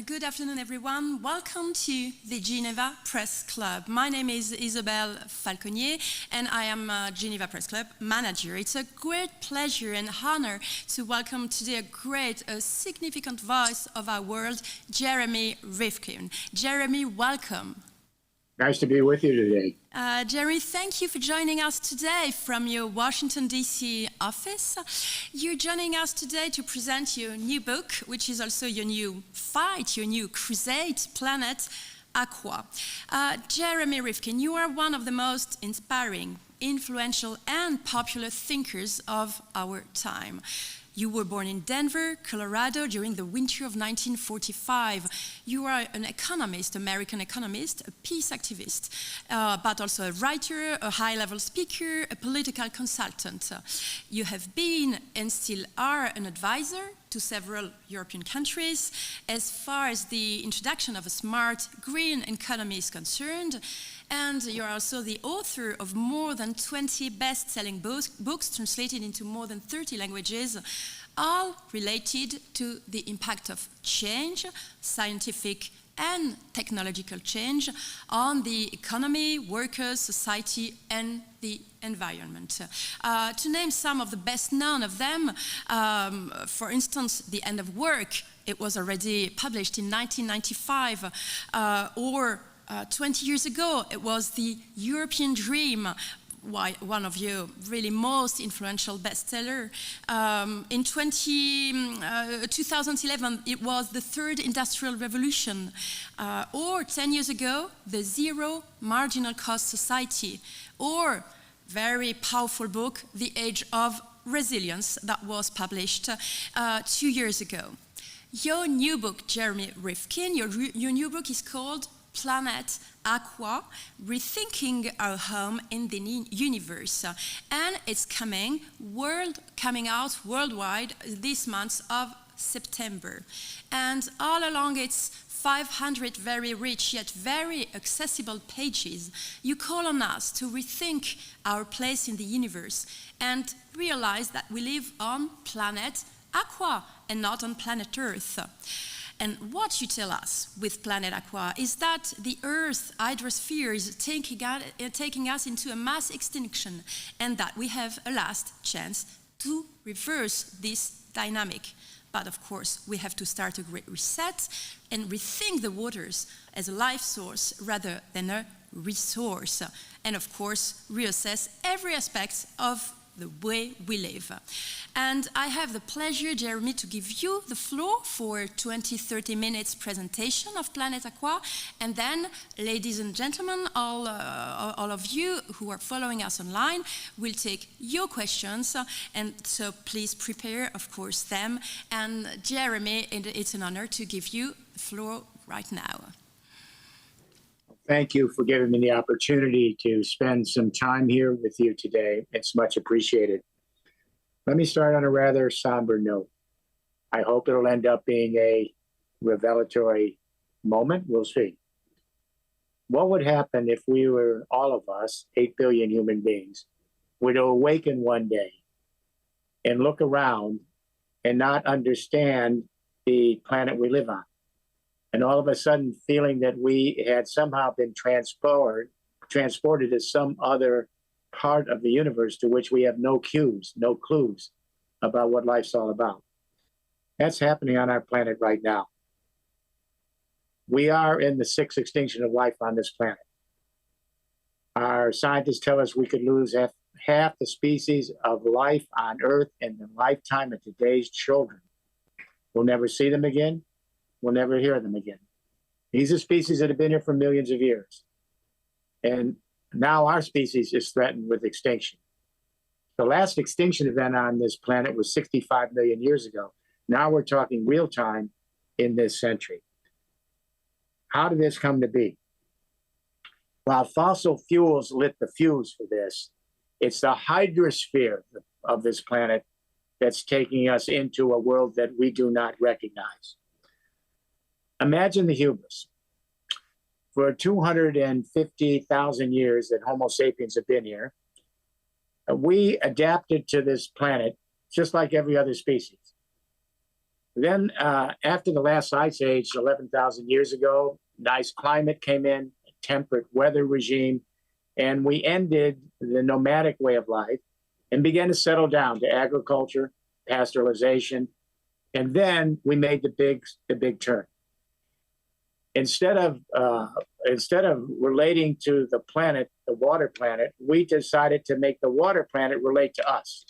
Good afternoon, everyone. Welcome to the Geneva Press Club. My name is Isabelle Falconier, and I am a Geneva Press Club manager. It's a great pleasure and honor to welcome today a significant voice of our world, Jeremy Rifkin. Jeremy, welcome. Nice to be with you today. Jeremy, thank you for joining us today from your Washington, D.C. office. You're joining us today to present your new book, which is also your new fight, your new crusade, Planet Aqua. Jeremy Rifkin, you are one of the most inspiring, influential, and popular thinkers of our time. You were born in Denver, Colorado during the winter of 1945. You are an economist, American economist, a peace activist, but also a writer, a high-level speaker, a political consultant. You have been and still are an advisor to several European countries as far as the introduction of a smart green economy is concerned. And you're also the author of more than 20 best-selling books translated into more than 30 languages, all related to the impact of change, scientific and technological change, on the economy, workers, society, and the environment. To name some of the best known of them, for instance, The End of Work, it was already published in 1995, or 20 years ago, it was The European Dream, one of your really most influential bestseller. In 2011, it was The Third Industrial Revolution. Or 10 years ago, The Zero Marginal Cost Society. Or very powerful book, The Age of Resilience, that was published 2 years ago. Your new book, Jeremy Rifkin, your new book is called Planet Aqua, Rethinking Our Home in the Universe. And it's coming out worldwide this month of September. And all along its 500 very rich yet very accessible pages, you call on us to rethink our place in the universe and realize that we live on planet Aqua and not on planet Earth. And what you tell us with Planet Aqua is that the Earth's hydrosphere is taking us into a mass extinction, and that we have a last chance to reverse this dynamic. But of course, we have to start a great reset and rethink the waters as a life source rather than a resource. And of course, reassess every aspect of the way we live. And I have the pleasure, Jeremy, to give you the floor for 20-30 minutes presentation of Planet Aqua. And then, ladies and gentlemen, all of you who are following us online will take your questions. And so please prepare, of course, them. And Jeremy, it's an honor to give you the floor right now. Thank you for giving me the opportunity to spend some time here with you today. It's much appreciated. Let me start on a rather somber note. I hope it'll end up being a revelatory moment. We'll see. What would happen if we were, all of us, 8 billion human beings, were to awaken one day and look around and not understand the planet we live on? And all of a sudden feeling that we had somehow been transported to some other part of the universe to which we have no cues, no clues about what life's all about. That's happening on our planet right now. We are in the 6th extinction of life on this planet. Our scientists tell us we could lose half the species of life on Earth in the lifetime of today's children. We'll never see them again. We'll never hear them again. These are species that have been here for millions of years. And now our species is threatened with extinction. The last extinction event on this planet was 65 million years ago. Now we're talking real time in this century. How did this come to be? While fossil fuels lit the fuse for this, it's the hydrosphere of this planet that's taking us into a world that we do not recognize. Imagine the hubris. For 250,000 years that Homo sapiens have been here, we adapted to this planet just like every other species. Then after the last ice age, 11,000 years ago, nice climate came in, a temperate weather regime, and we ended the nomadic way of life and began to settle down to agriculture, pastoralization, and then we made the big turn. Instead of relating to the planet, the water planet, we decided to make the water planet relate to us.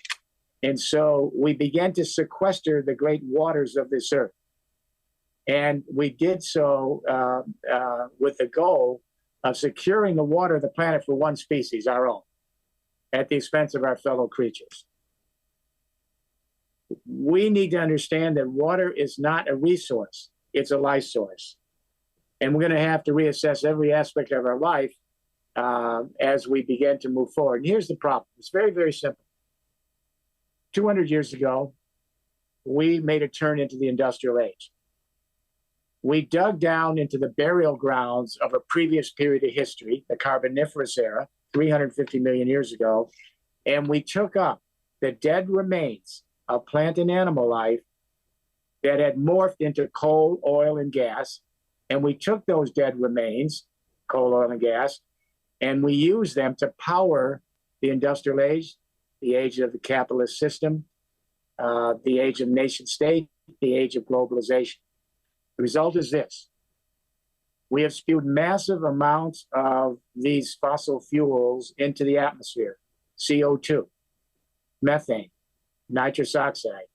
And so we began to sequester the great waters of this earth. And we did so with the goal of securing the water of the planet for one species, our own, at the expense of our fellow creatures. We need to understand that water is not a resource, it's a life source. And we're going to have to reassess every aspect of our life as we begin to move forward. And here's the problem. It's very, very simple. 200 years ago, we made a turn into the industrial age. We dug down into the burial grounds of a previous period of history, the Carboniferous era, 350 million years ago, and we took up the dead remains of plant and animal life that had morphed into coal, oil, and gas. And we took those dead remains, coal, oil, and gas, and we used them to power the industrial age, the age of the capitalist system, the age of nation state, the age of globalization. The result is this. We have spewed massive amounts of these fossil fuels into the atmosphere, CO2, methane, nitrous oxide.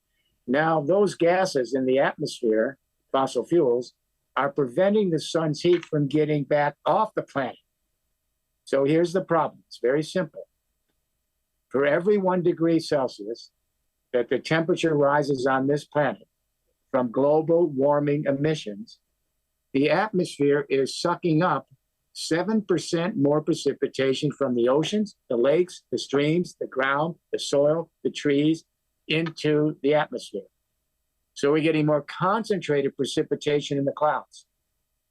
Now, those gases in the atmosphere, fossil fuels, are preventing the sun's heat from getting back off the planet. So here's the problem. It's very simple. For every 1 degree Celsius that the temperature rises on this planet from global warming emissions, the atmosphere is sucking up 7% more precipitation from the oceans, the lakes, the streams, the ground, the soil, the trees, into the atmosphere. So we're getting more concentrated precipitation in the clouds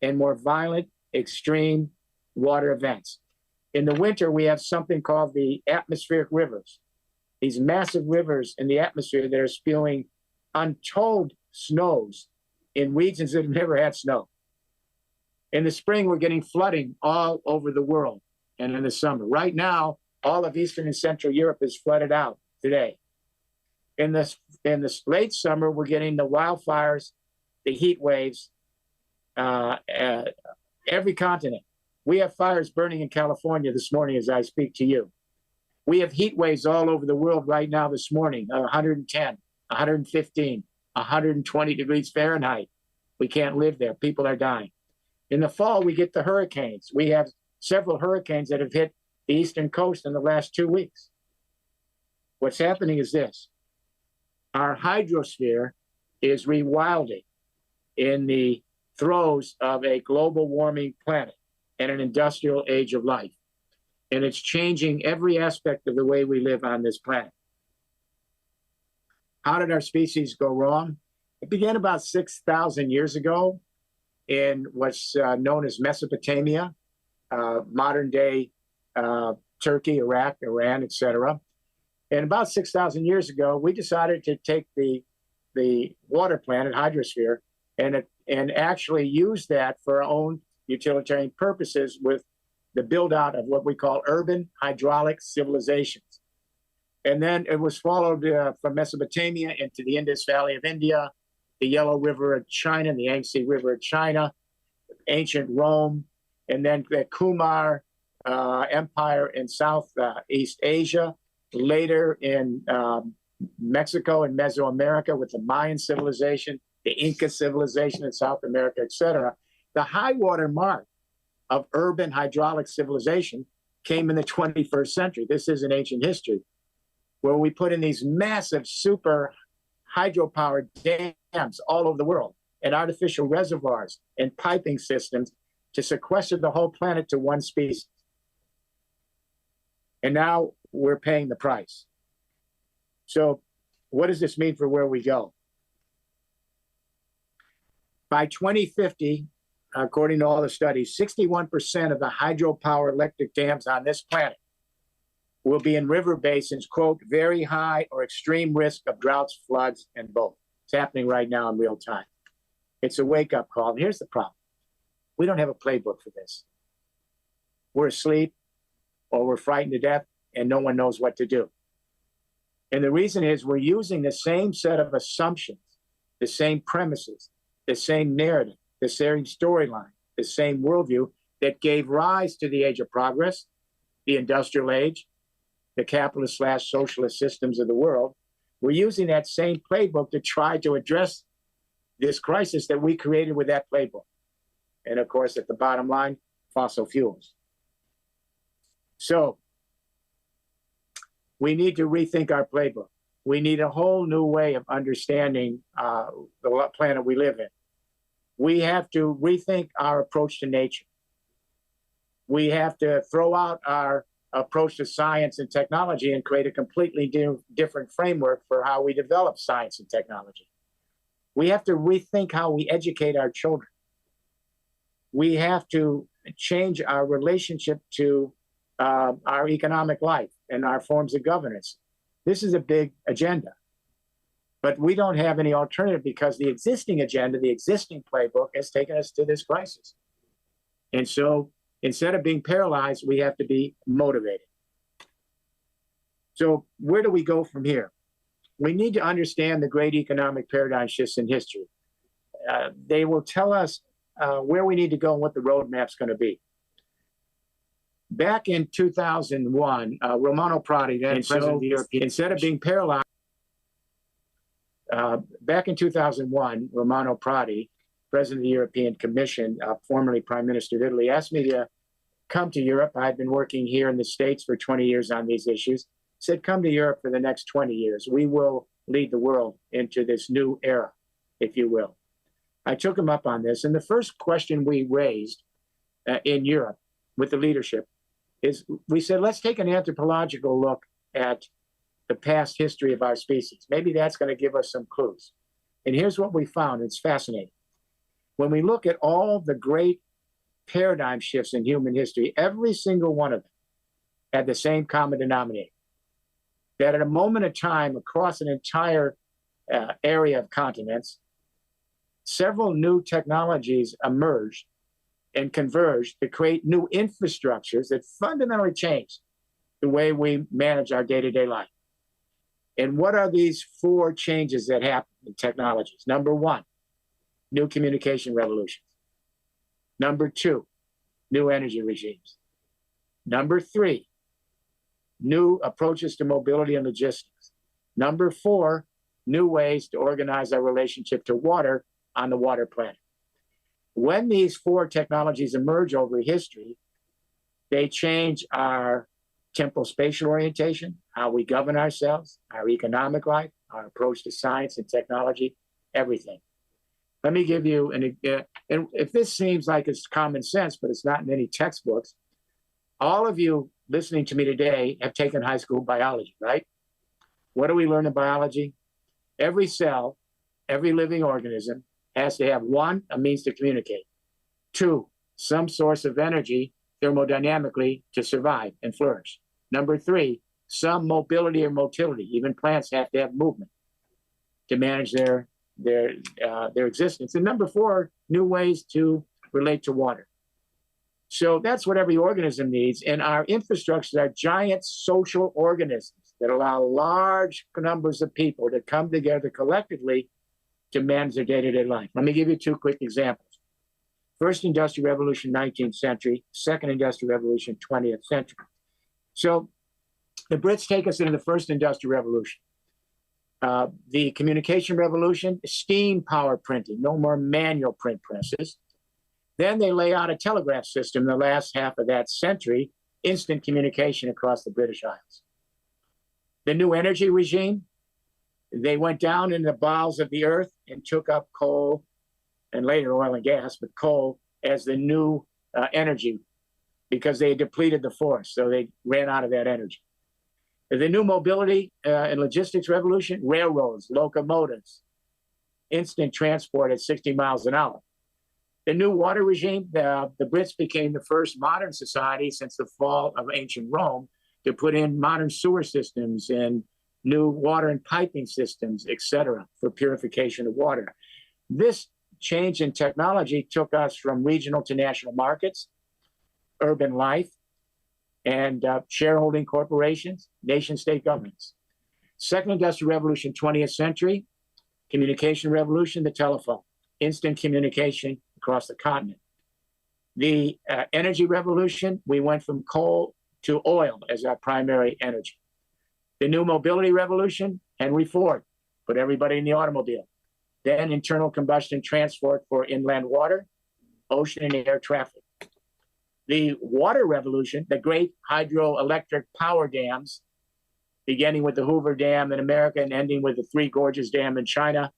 and more violent, extreme water events. In the winter, we have something called the atmospheric rivers, these massive rivers in the atmosphere that are spewing untold snows in regions that have never had snow. In the spring, we're getting flooding all over the world, and in the summer. Right now, all of Eastern and Central Europe is flooded out today. In the late summer, we're getting the wildfires, the heat waves, every continent. We have fires burning in California this morning as I speak to you. We have heat waves all over the world right now this morning, 110, 115, 120 degrees Fahrenheit. We can't live there. People are dying. In the fall, we get the hurricanes. We have several hurricanes that have hit the eastern coast in the last 2 weeks. What's happening is this. Our hydrosphere is rewilding in the throes of a global warming planet and an industrial age of life. And it's changing every aspect of the way we live on this planet. How did our species go wrong? It began about 6,000 years ago in what's known as Mesopotamia, modern day Turkey, Iraq, Iran, etc. And about 6,000 years ago, we decided to take the water planet, hydrosphere, and actually use that for our own utilitarian purposes with the build out of what we call urban hydraulic civilizations. And then it was followed from Mesopotamia into the Indus Valley of India, the Yellow River of China, the Yangtze River of China, ancient Rome, and then the Kumar Empire in Southeast Asia, later in Mexico and Mesoamerica with the Mayan civilization, the Inca civilization in South America, etc. The high water mark of urban hydraulic civilization came in the 21st century. This is an ancient history, where we put in these massive super hydropower dams all over the world and artificial reservoirs and piping systems to sequester the whole planet to one species. And now we're paying the price. So what does this mean for where we go? By 2050, according to all the studies, 61% of the hydropower electric dams on this planet will be in river basins, quote, very high or extreme risk of droughts, floods, and both. It's happening right now in real time. It's a wake-up call. And here's the problem. We don't have a playbook for this. We're asleep or we're frightened to death and no one knows what to do. And the reason is we're using the same set of assumptions, the same premises, the same narrative, the same storyline, the same worldview that gave rise to the age of progress, the industrial age, the capitalist/socialist systems of the world. We're using that same playbook to try to address this crisis that we created with that playbook. And of course, at the bottom line, fossil fuels. So we need to rethink our playbook. We need a whole new way of understanding the planet we live in. We have to rethink our approach to nature. We have to throw out our approach to science and technology and create a completely different framework for how we develop science and technology. We have to rethink how we educate our children. We have to change our relationship to our economic life and our forms of governance. This is a big agenda. But we don't have any alternative because the existing agenda, the existing playbook has taken us to this crisis. And so instead of being paralyzed, we have to be motivated. So where do we go from here? We need to understand the great economic paradigm shifts in history. They will tell us where we need to go and what the roadmap's going to be. Back in 2001, Romano Prodi, then president of the European, instead of being paralyzed, back in 2001, Romano Prodi, president of the European Commission, formerly Prime Minister of Italy, asked me to come to Europe. I'd been working here in the States for 20 years on these issues. Said, come to Europe for the next 20 years. We will lead the world into this new era, if you will. I took him up on this. And the first question we raised in Europe with the leadership is we said, let's take an anthropological look at the past history of our species. Maybe that's going to give us some clues. And here's what we found. It's fascinating. When we look at all the great paradigm shifts in human history, every single one of them had the same common denominator. That at a moment of time across an entire area of continents, several new technologies emerged and converged to create new infrastructures that fundamentally changed the way we manage our day-to-day life. And what are these four changes that happen in technologies? Number one, new communication revolutions. Number two, new energy regimes. Number three, new approaches to mobility and logistics. Number four, new ways to organize our relationship to water on the water planet. When these four technologies emerge over history, they change our temporal spatial orientation, how we govern ourselves, our economic life, our approach to science and technology, everything. Let me give you and if this seems like it's common sense, but it's not in any textbooks, all of you listening to me today have taken high school biology, right? What do we learn in biology? Every cell, every living organism has to have one, a means to communicate. Two, some source of energy thermodynamically to survive and flourish. Number three, some mobility or motility. Even plants have to have movement to manage their existence. And number four, new ways to relate to water. So that's what every organism needs. And our infrastructures are giant social organisms that allow large numbers of people to come together collectively to manage their day-to-day life. Let me give you two quick examples. First industrial revolution, 19th century. Second industrial revolution, 20th century. So the Brits take us into the first industrial revolution. The communication revolution, steam power printing, no more manual print presses. Then they lay out a telegraph system in the last half of that century, instant communication across the British Isles. The new energy regime, they went down in the bowels of the earth and took up coal and later oil and gas, but coal as the new energy because they depleted the forest, so they ran out of that energy. The new mobility and logistics revolution, railroads, locomotives, instant transport at 60 miles an hour. The new water regime, the Brits became the first modern society since the fall of ancient Rome to put in modern sewer systems and new water and piping systems, etc., for purification of water. This change in technology took us from regional to national markets, urban life, and shareholding corporations, nation-state governments. Second industrial revolution, 20th century, communication revolution, the telephone, instant communication across the continent. The energy revolution, we went from coal to oil as our primary energy. The new mobility revolution, Henry Ford put everybody in the automobile. Then internal combustion transport for inland water, ocean and air traffic. The water revolution, the great hydroelectric power dams, beginning with the Hoover Dam in America and ending with the Three Gorges Dam in China.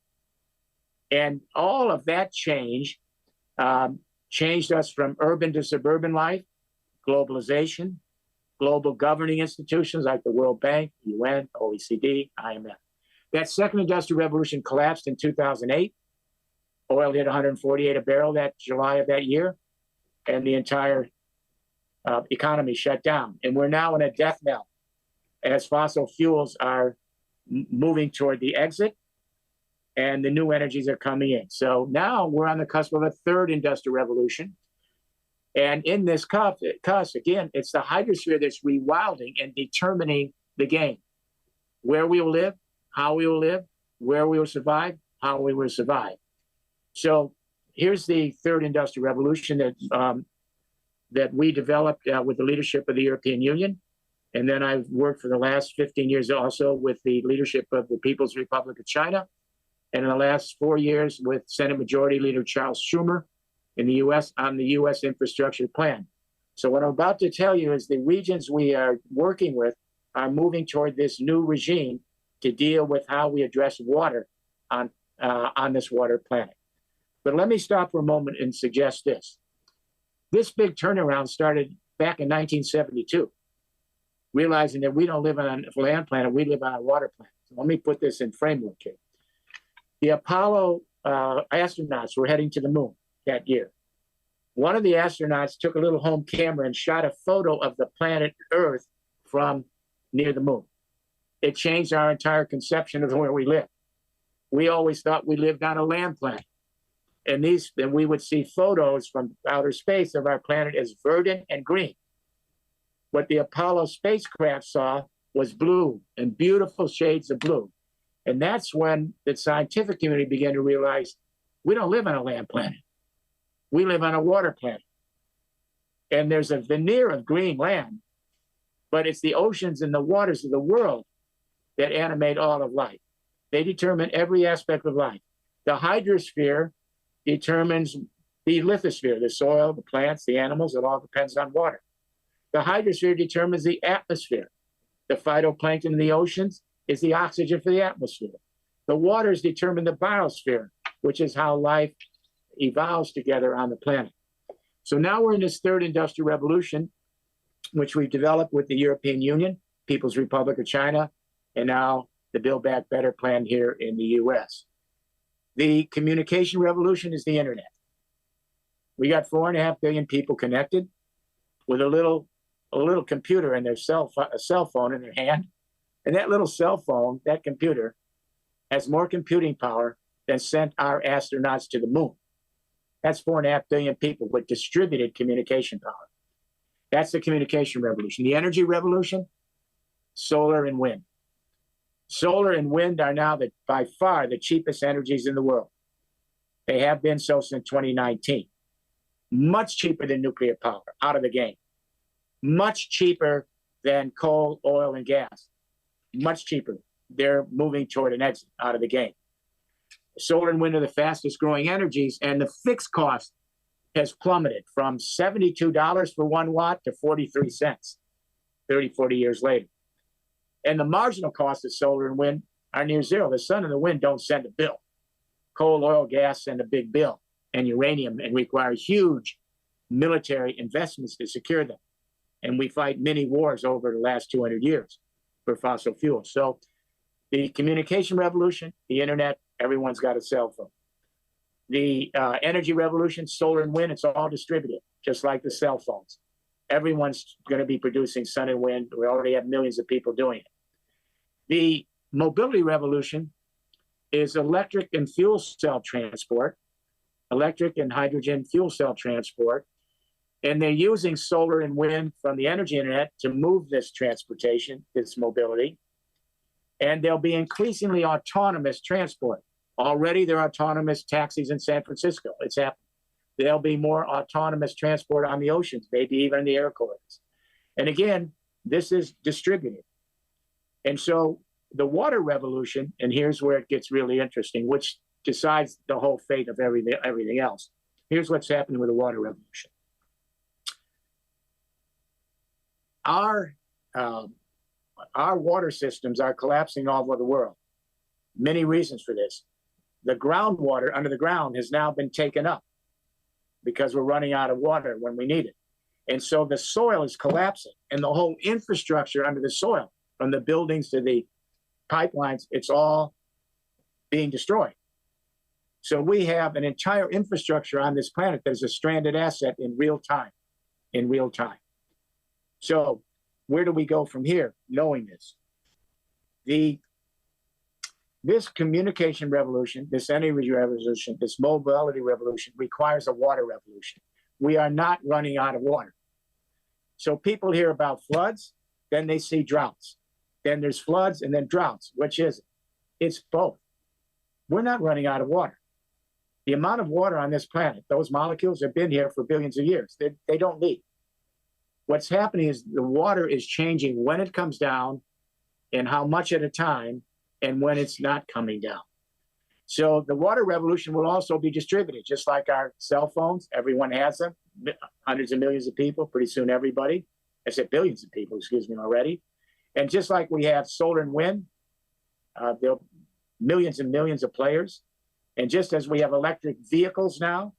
And all of that change changed us from urban to suburban life, globalization, global governing institutions like the World Bank, UN, OECD, IMF. That second industrial revolution collapsed in 2008. Oil hit 148 a barrel that July of that year, and the entire economy shut down. And we're now in a death knell as fossil fuels are moving toward the exit and the new energies are coming in. So now we're on the cusp of a third industrial revolution. And in this cusp, again, it's the hydrosphere that's rewilding and determining the game. Where we will live, how we will live, where we will survive, how we will survive. So here's the third industrial revolution that we developed with the leadership of the European Union. And then I've worked for the last 15 years also with the leadership of the People's Republic of China. And in the last 4 years with Senate Majority Leader Charles Schumer in the US on the US infrastructure plan. So what I'm about to tell you is the regions we are working with are moving toward this new regime to deal with how we address water on this water planet. But let me stop for a moment and suggest this. This big turnaround started back in 1972, realizing that we don't live on a land planet, we live on a water planet. So let me put this in framework here. The Apollo astronauts were heading to the moon that year. One of the astronauts took a little home camera and shot a photo of the planet Earth from near the moon. It changed our entire conception of where we live. We always thought we lived on a land planet. And we would see photos from outer space of our planet as verdant and green. What the Apollo spacecraft saw was blue and beautiful shades of blue. And that's when the scientific community began to realize we don't live on a land planet. We live on a water planet. And there's a veneer of green land, but it's the oceans and the waters of the world that animate all of life. They determine every aspect of life. The hydrosphere determines the lithosphere, the soil, the plants, the animals. It all depends on water. The hydrosphere determines the atmosphere. The phytoplankton in the oceans is the oxygen for the atmosphere. The waters determine the biosphere, which is how life evolves together on the planet. So now we're in this third industrial revolution, which we've developed with the European Union, People's Republic of China, and now the Build Back Better plan here in the US. The communication revolution is the internet. We got 4.5 billion people connected with a little computer in their cell phone in their hand. And that little cell phone, that computer, has more computing power than sent our astronauts to the moon. That's 4.5 billion people with distributed communication power. That's the communication revolution. The energy revolution, solar and wind. Solar and wind are now by far the cheapest energies in the world. They have been so since 2019. Much cheaper than nuclear power, out of the game. Much cheaper than coal, oil, and gas. Much cheaper. They're moving toward an exit out of the game. Solar and wind are the fastest growing energies, and the fixed cost has plummeted from $72 for 1 watt to 43 cents 30, 40 years later. And the marginal cost of solar and wind are near zero. The sun and the wind don't send a bill. Coal, oil, gas send a big bill, and uranium, and require huge military investments to secure them. And we fight many wars over the last 200 years for fossil fuels. So the communication revolution, the internet, everyone's got a cell phone. The energy revolution, solar and wind, it's all distributed, just like the cell phones. Everyone's going to be producing sun and wind. We already have millions of people doing it. The mobility revolution is electric and fuel cell transport, electric and hydrogen fuel cell transport. And they're using solar and wind from the energy internet to move this transportation, this mobility. And there'll be increasingly autonomous transport. Already there are autonomous taxis in San Francisco. It's happening. There'll be more autonomous transport on the oceans, maybe even in the air corridors. And again, this is distributed. And so the water revolution, and here's where it gets really interesting, which decides the whole fate of everything else. Here's what's happening with the water revolution. Our water systems are collapsing all over the world. Many reasons for this. The groundwater under the ground has now been taken up because we're running out of water when we need it. And so the soil is collapsing, and the whole infrastructure under the soil, from the buildings to the pipelines, it's all being destroyed. So we have an entire infrastructure on this planet that is a stranded asset in real time, So where do we go from here, knowing this? This communication revolution, this energy revolution, this mobility revolution requires a water revolution. We are not running out of water. So people hear about floods, then they see droughts. Then there's floods and then droughts. Which is it? It's both. We're not running out of water. The amount of water on this planet, those molecules have been here for billions of years. They don't leak. What's happening is the water is changing when it comes down and how much at a time and when it's not coming down. So the water revolution will also be distributed, just like our cell phones. Everyone has them, hundreds of millions of people, pretty soon everybody. I said billions of people, excuse me, already. And just like we have solar and wind, there'll be millions and millions of players. And just as we have electric vehicles now,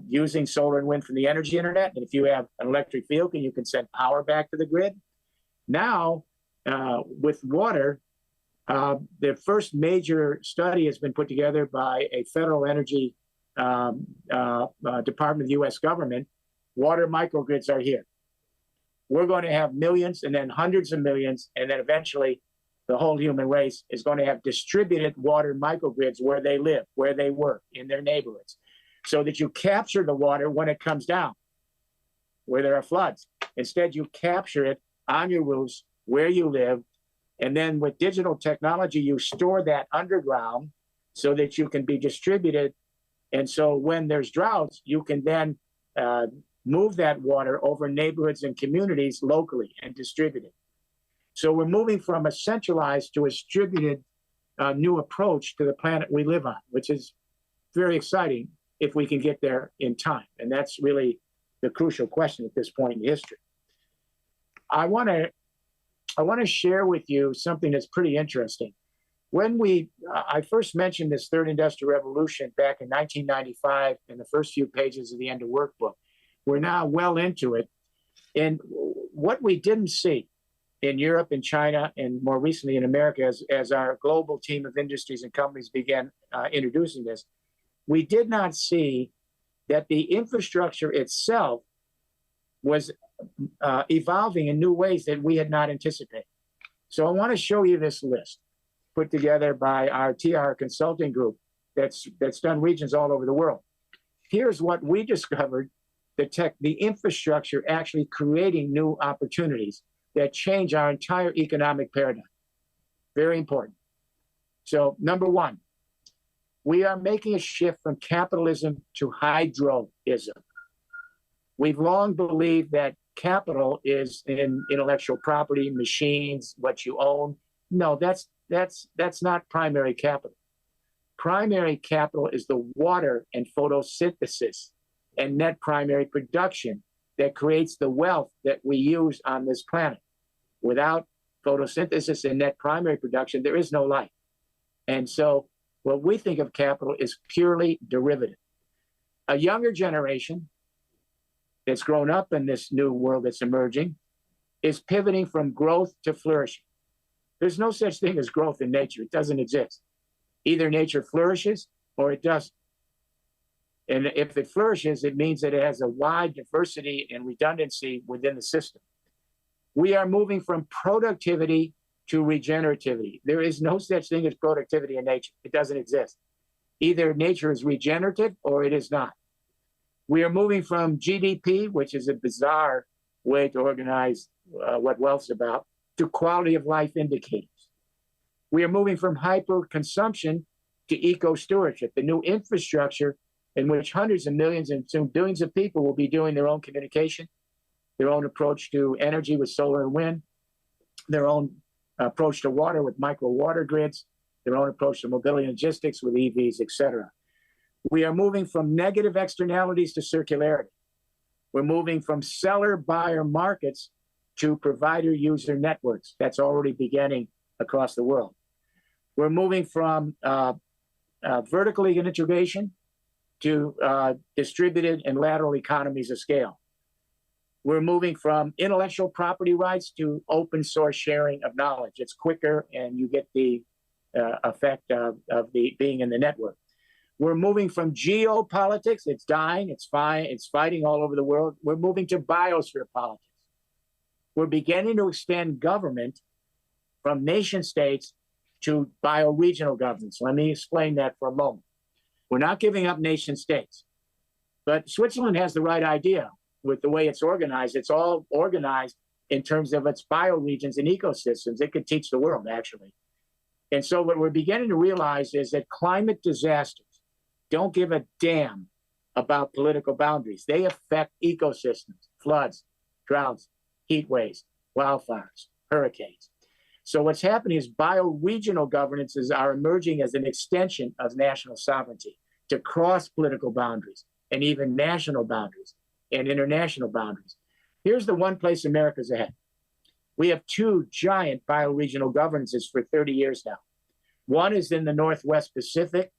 using solar and wind from the energy internet, and if you have an electric vehicle, you can send power back to the grid. Now, with water, the first major study has been put together by a federal energy department of the US government. Water microgrids are here. We're going to have millions and then hundreds of millions, and then eventually the whole human race is going to have distributed water microgrids where they live, where they work, in their neighborhoods, so that you capture the water when it comes down, where there are floods. Instead, you capture it on your roofs, where you live, and then with digital technology, you store that underground so that you can be distributed. And so when there's droughts, you can then move that water over neighborhoods and communities locally and distribute it. So we're moving from a centralized to a distributed new approach to the planet we live on, which is very exciting if we can get there in time. And that's really the crucial question at this point in history. I want to share with you something that's pretty interesting. When I first mentioned this third industrial revolution back in 1995 in the first few pages of the End of Workbook. We're now well into it. And what we didn't see in Europe and China, and more recently in America, as our global team of industries and companies began introducing this, we did not see that the infrastructure itself was evolving in new ways that we had not anticipated. So I want to show you this list put together by our TR consulting group that's done regions all over the world. Here's what we discovered, the infrastructure actually creating new opportunities that change our entire economic paradigm. Very important. So number one, we are making a shift from capitalism to hydroism. We've long believed that capital is in intellectual property, machines, what you own. No, that's not primary capital. Primary capital is the water and photosynthesis and net primary production that creates the wealth that we use on this planet. Without photosynthesis and net primary production, there is no life. And so what we think of capital is purely derivative. A younger generation that's grown up in this new world that's emerging is pivoting from growth to flourishing. There's no such thing as growth in nature. It doesn't exist. Either nature flourishes or it doesn't. And if it flourishes, it means that it has a wide diversity and redundancy within the system. We are moving from productivity to regenerativity. There is no such thing as productivity in nature. It doesn't exist. Either nature is regenerative or it is not. We are moving from GDP, which is a bizarre way to organize what wealth's about, to quality of life indicators. We are moving from hyper-consumption to eco-stewardship, the new infrastructure in which hundreds of millions and soon billions of people will be doing their own communication, their own approach to energy with solar and wind, their own approach to water with micro water grids, their own approach to mobility and logistics with EVs, et cetera. We are moving from negative externalities to circularity. We're moving from seller-buyer markets to provider-user networks. That's already beginning across the world. We're moving from vertical integration to distributed and lateral economies of scale. We're moving from intellectual property rights to open source sharing of knowledge. It's quicker and you get the effect of the being in the network. We're moving from geopolitics, it's dying, it's fine, it's fighting all over the world. We're moving to biosphere politics. We're beginning to extend government from nation states to bioregional governments. Let me explain that for a moment. We're not giving up nation states, but Switzerland has the right idea with the way it's organized. It's all organized in terms of its bioregions and ecosystems. It could teach the world, actually. And so what we're beginning to realize is that climate disasters don't give a damn about political boundaries. They affect ecosystems, floods, droughts, heat waves, wildfires, hurricanes. So what's happening is bioregional governances are emerging as an extension of national sovereignty to cross political boundaries and even national boundaries and international boundaries. Here's the one place America's ahead. We have two giant bioregional governances for 30 years now. One is in the Northwest Pacific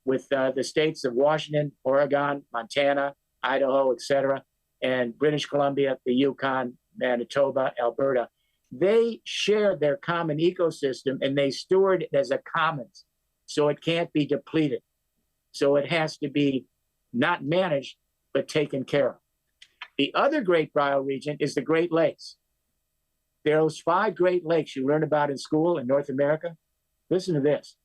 with the states of Washington, Oregon, Montana, Idaho, et cetera, and British Columbia, the Yukon, Manitoba, Alberta. They share their common ecosystem and they steward it as a commons. So it can't be depleted. So it has to be not managed, but taken care of. The other great bioregion is the Great Lakes. There are those 5 Great Lakes you learn about in school in North America. Listen to this.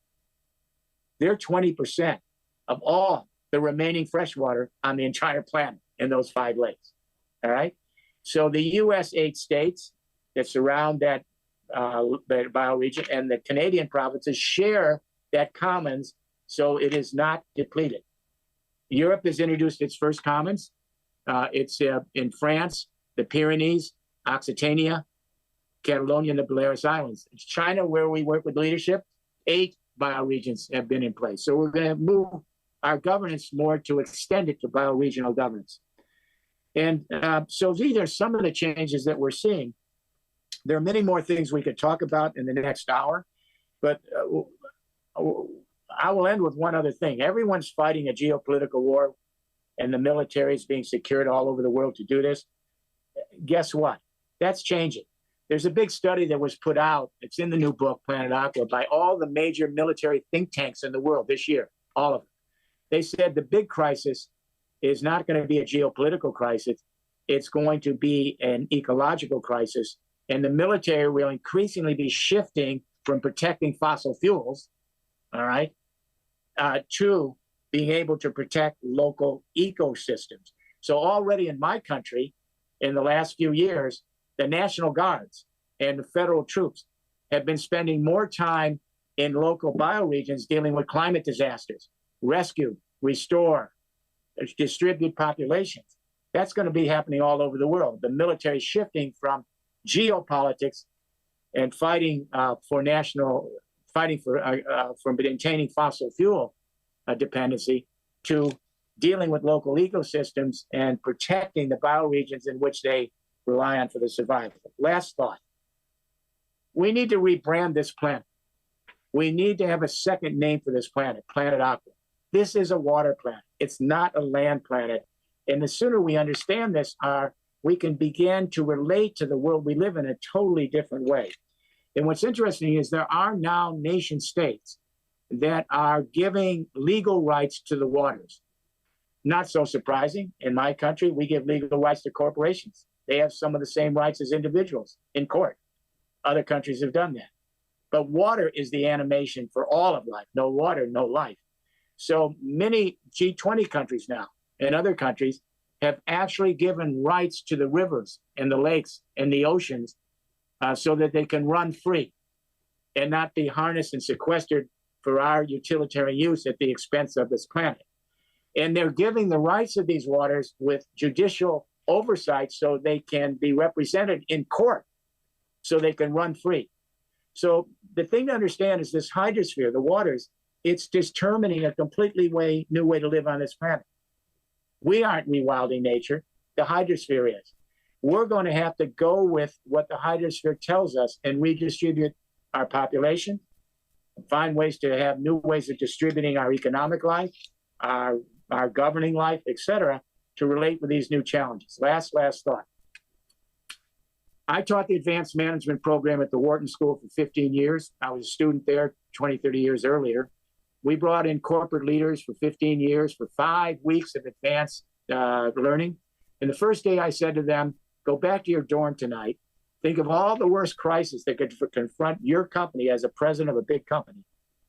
They're 20% of all the remaining freshwater on the entire planet in those 5 lakes. All right? So the U.S. 8 states that surround that bioregion and the Canadian provinces share that commons, so it is not depleted. Europe has introduced its first commons. It's in France, the Pyrenees, Occitania, Catalonia, and the Balearic Islands. It's China, where we work with leadership. 8 bioregions have been in place. So we're going to move our governance more to extend it to bioregional governance. And so these are some of the changes that we're seeing. There are many more things we could talk about in the next hour, but I will end with one other thing. Everyone's fighting a geopolitical war, and the military is being secured all over the world to do this. Guess what? That's changing. There's a big study that was put out. It's in the new book, Planet Aqua, by all the major military think tanks in the world this year, all of them. They said the big crisis is not going to be a geopolitical crisis. It's going to be an ecological crisis. And the military will increasingly be shifting from protecting fossil fuels, all right, to being able to protect local ecosystems. So already in my country, in the last few years, the National Guards and the federal troops have been spending more time in local bioregions dealing with climate disasters, rescue, restore, distribute populations. That's going to be happening all over the world. The military shifting from geopolitics and fighting for maintaining fossil fuel dependency to dealing with local ecosystems and protecting the bioregions in which they rely on for the survival. Last thought. We need to rebrand this planet. We need to have a second name for this planet, Planet Aqua. This is a water planet. It's not a land planet. And the sooner we understand this, we can begin to relate to the world we live in a totally different way. And what's interesting is there are now nation states that are giving legal rights to the waters. Not so surprising. In my country, we give legal rights to corporations. They have some of the same rights as individuals in court. Other countries have done that. But water is the animation for all of life. No water, no life. So many G20 countries now and other countries have actually given rights to the rivers and the lakes and the oceans so that they can run free and not be harnessed and sequestered for our utilitarian use at the expense of this planet. And they're giving the rights of these waters with judicial oversight so they can be represented in court, so they can run free. So the thing to understand is this hydrosphere, the waters, it's determining a completely new way to live on this planet. We aren't rewilding nature, the hydrosphere is. We're going to have to go with what the hydrosphere tells us and redistribute our population, find ways to have new ways of distributing our economic life, our governing life, et cetera, to relate with these new challenges. Last thought. I taught the advanced management program at the Wharton School for 15 years. I was a student there 20, 30 years earlier. We brought in corporate leaders for 15 years for 5 weeks of advanced learning. And the first day I said to them, go back to your dorm tonight. Think of all the worst crises that could confront your company as a president of a big company,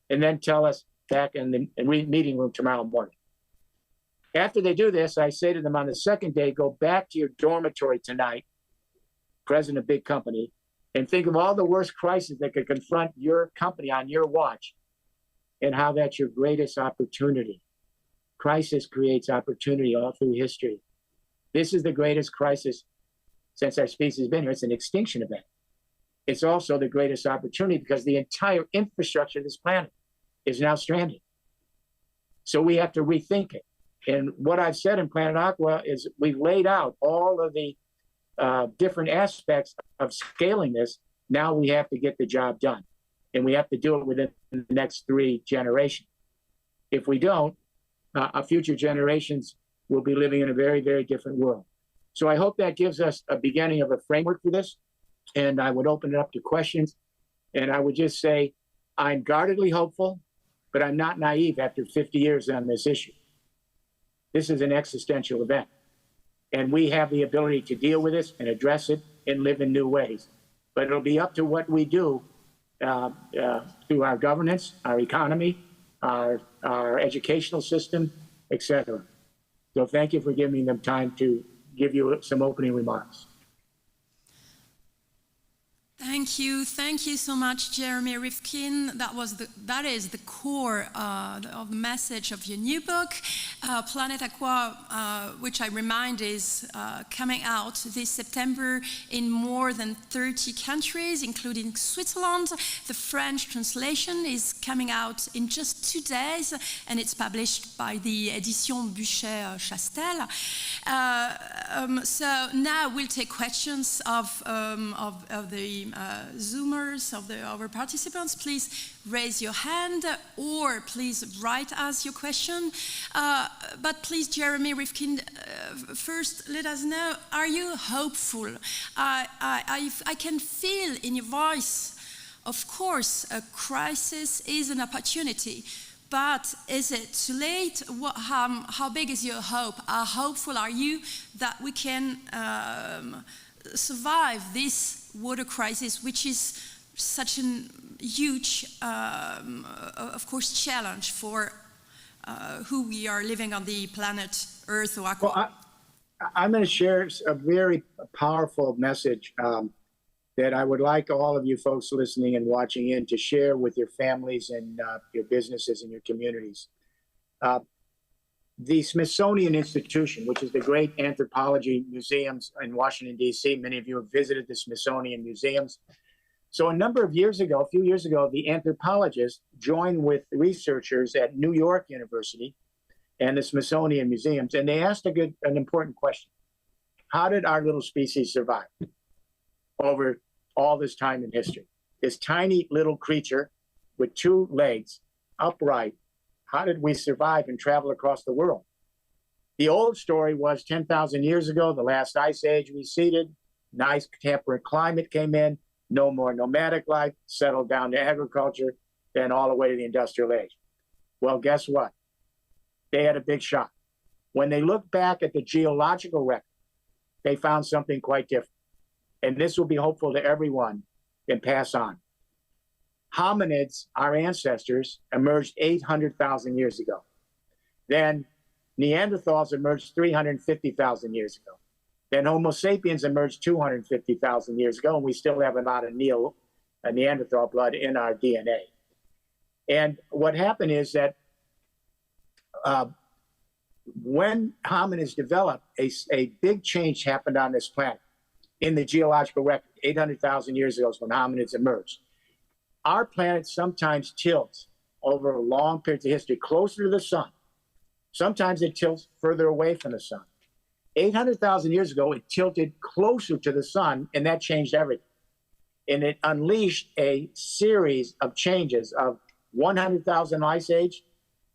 and then tell us back in the meeting room tomorrow morning. After they do this, I say to them on the second day, go back to your dormitory tonight, president of a big company, and think of all the worst crises that could confront your company on your watch and how that's your greatest opportunity. Crisis creates opportunity all through history. This is the greatest crisis since our species has been here. It's an extinction event. It's also the greatest opportunity because the entire infrastructure of this planet is now stranded. So we have to rethink it. And what I've said in Planet Aqua is we've laid out all of the different aspects of scaling this. Now we have to get the job done. And we have to do it within the next 3 generations. If we don't, our future generations will be living in a very, very different world. So I hope that gives us a beginning of a framework for this. And I would open it up to questions. And I would just say, I'm guardedly hopeful, but I'm not naive after 50 years on this issue. This is an existential event. And we have the ability to deal with this and address it and live in new ways. But it'll be up to what we do through our governance, our economy, our educational system, et cetera. So thank you for giving me the time to give you some opening remarks. Thank you so much, Jeremy Rifkin. That is the core of the message of your new book, Planet Aqua, which I remind is coming out this September in more than 30 countries, including Switzerland. The French translation is coming out in just 2 days, and it's published by the éditions Buchet Chastel. So now we'll take questions of the Zoomers, of our participants. Please raise your hand or please write us your question. But please, Jeremy Rifkin, first let us know, are you hopeful? I can feel in your voice, of course, a crisis is an opportunity. But is it too late? How big is your hope? How hopeful are you that we can survive this water crisis, which is such a huge, of course, challenge for who we are living on the planet Earth or Aqua? Well, I'm going to share a very powerful message that I would like all of you folks listening and watching in to share with your families and your businesses and your communities. The Smithsonian Institution, which is the great anthropology museums in Washington, D.C. Many of you have visited the Smithsonian museums. So a few years ago, the anthropologists joined with researchers at New York University and the Smithsonian museums, and they asked an important question. How did our little species survive over all this time in history? This tiny little creature with 2 legs, upright, how did we survive and travel across the world? The old story was 10,000 years ago, the last ice age receded, nice temperate climate came in, no more nomadic life, settled down to agriculture, then all the way to the industrial age. Well, guess what? They had a big shock. When they looked back at the geological record, they found something quite different. And this will be hopeful to everyone and pass on. hominids, our ancestors, emerged 800,000 years ago. Then Neanderthals emerged 350,000 years ago. Then Homo sapiens emerged 250,000 years ago, and we still have a lot of Neanderthal blood in our DNA. And what happened is that when hominids developed, a big change happened on this planet in the geological record. 800,000 years ago is when hominids emerged. Our planet sometimes tilts over long periods of history closer to the sun. Sometimes it tilts further away from the sun. 800,000 years ago, it tilted closer to the sun, and that changed everything. And it unleashed a series of changes of 100,000 ice age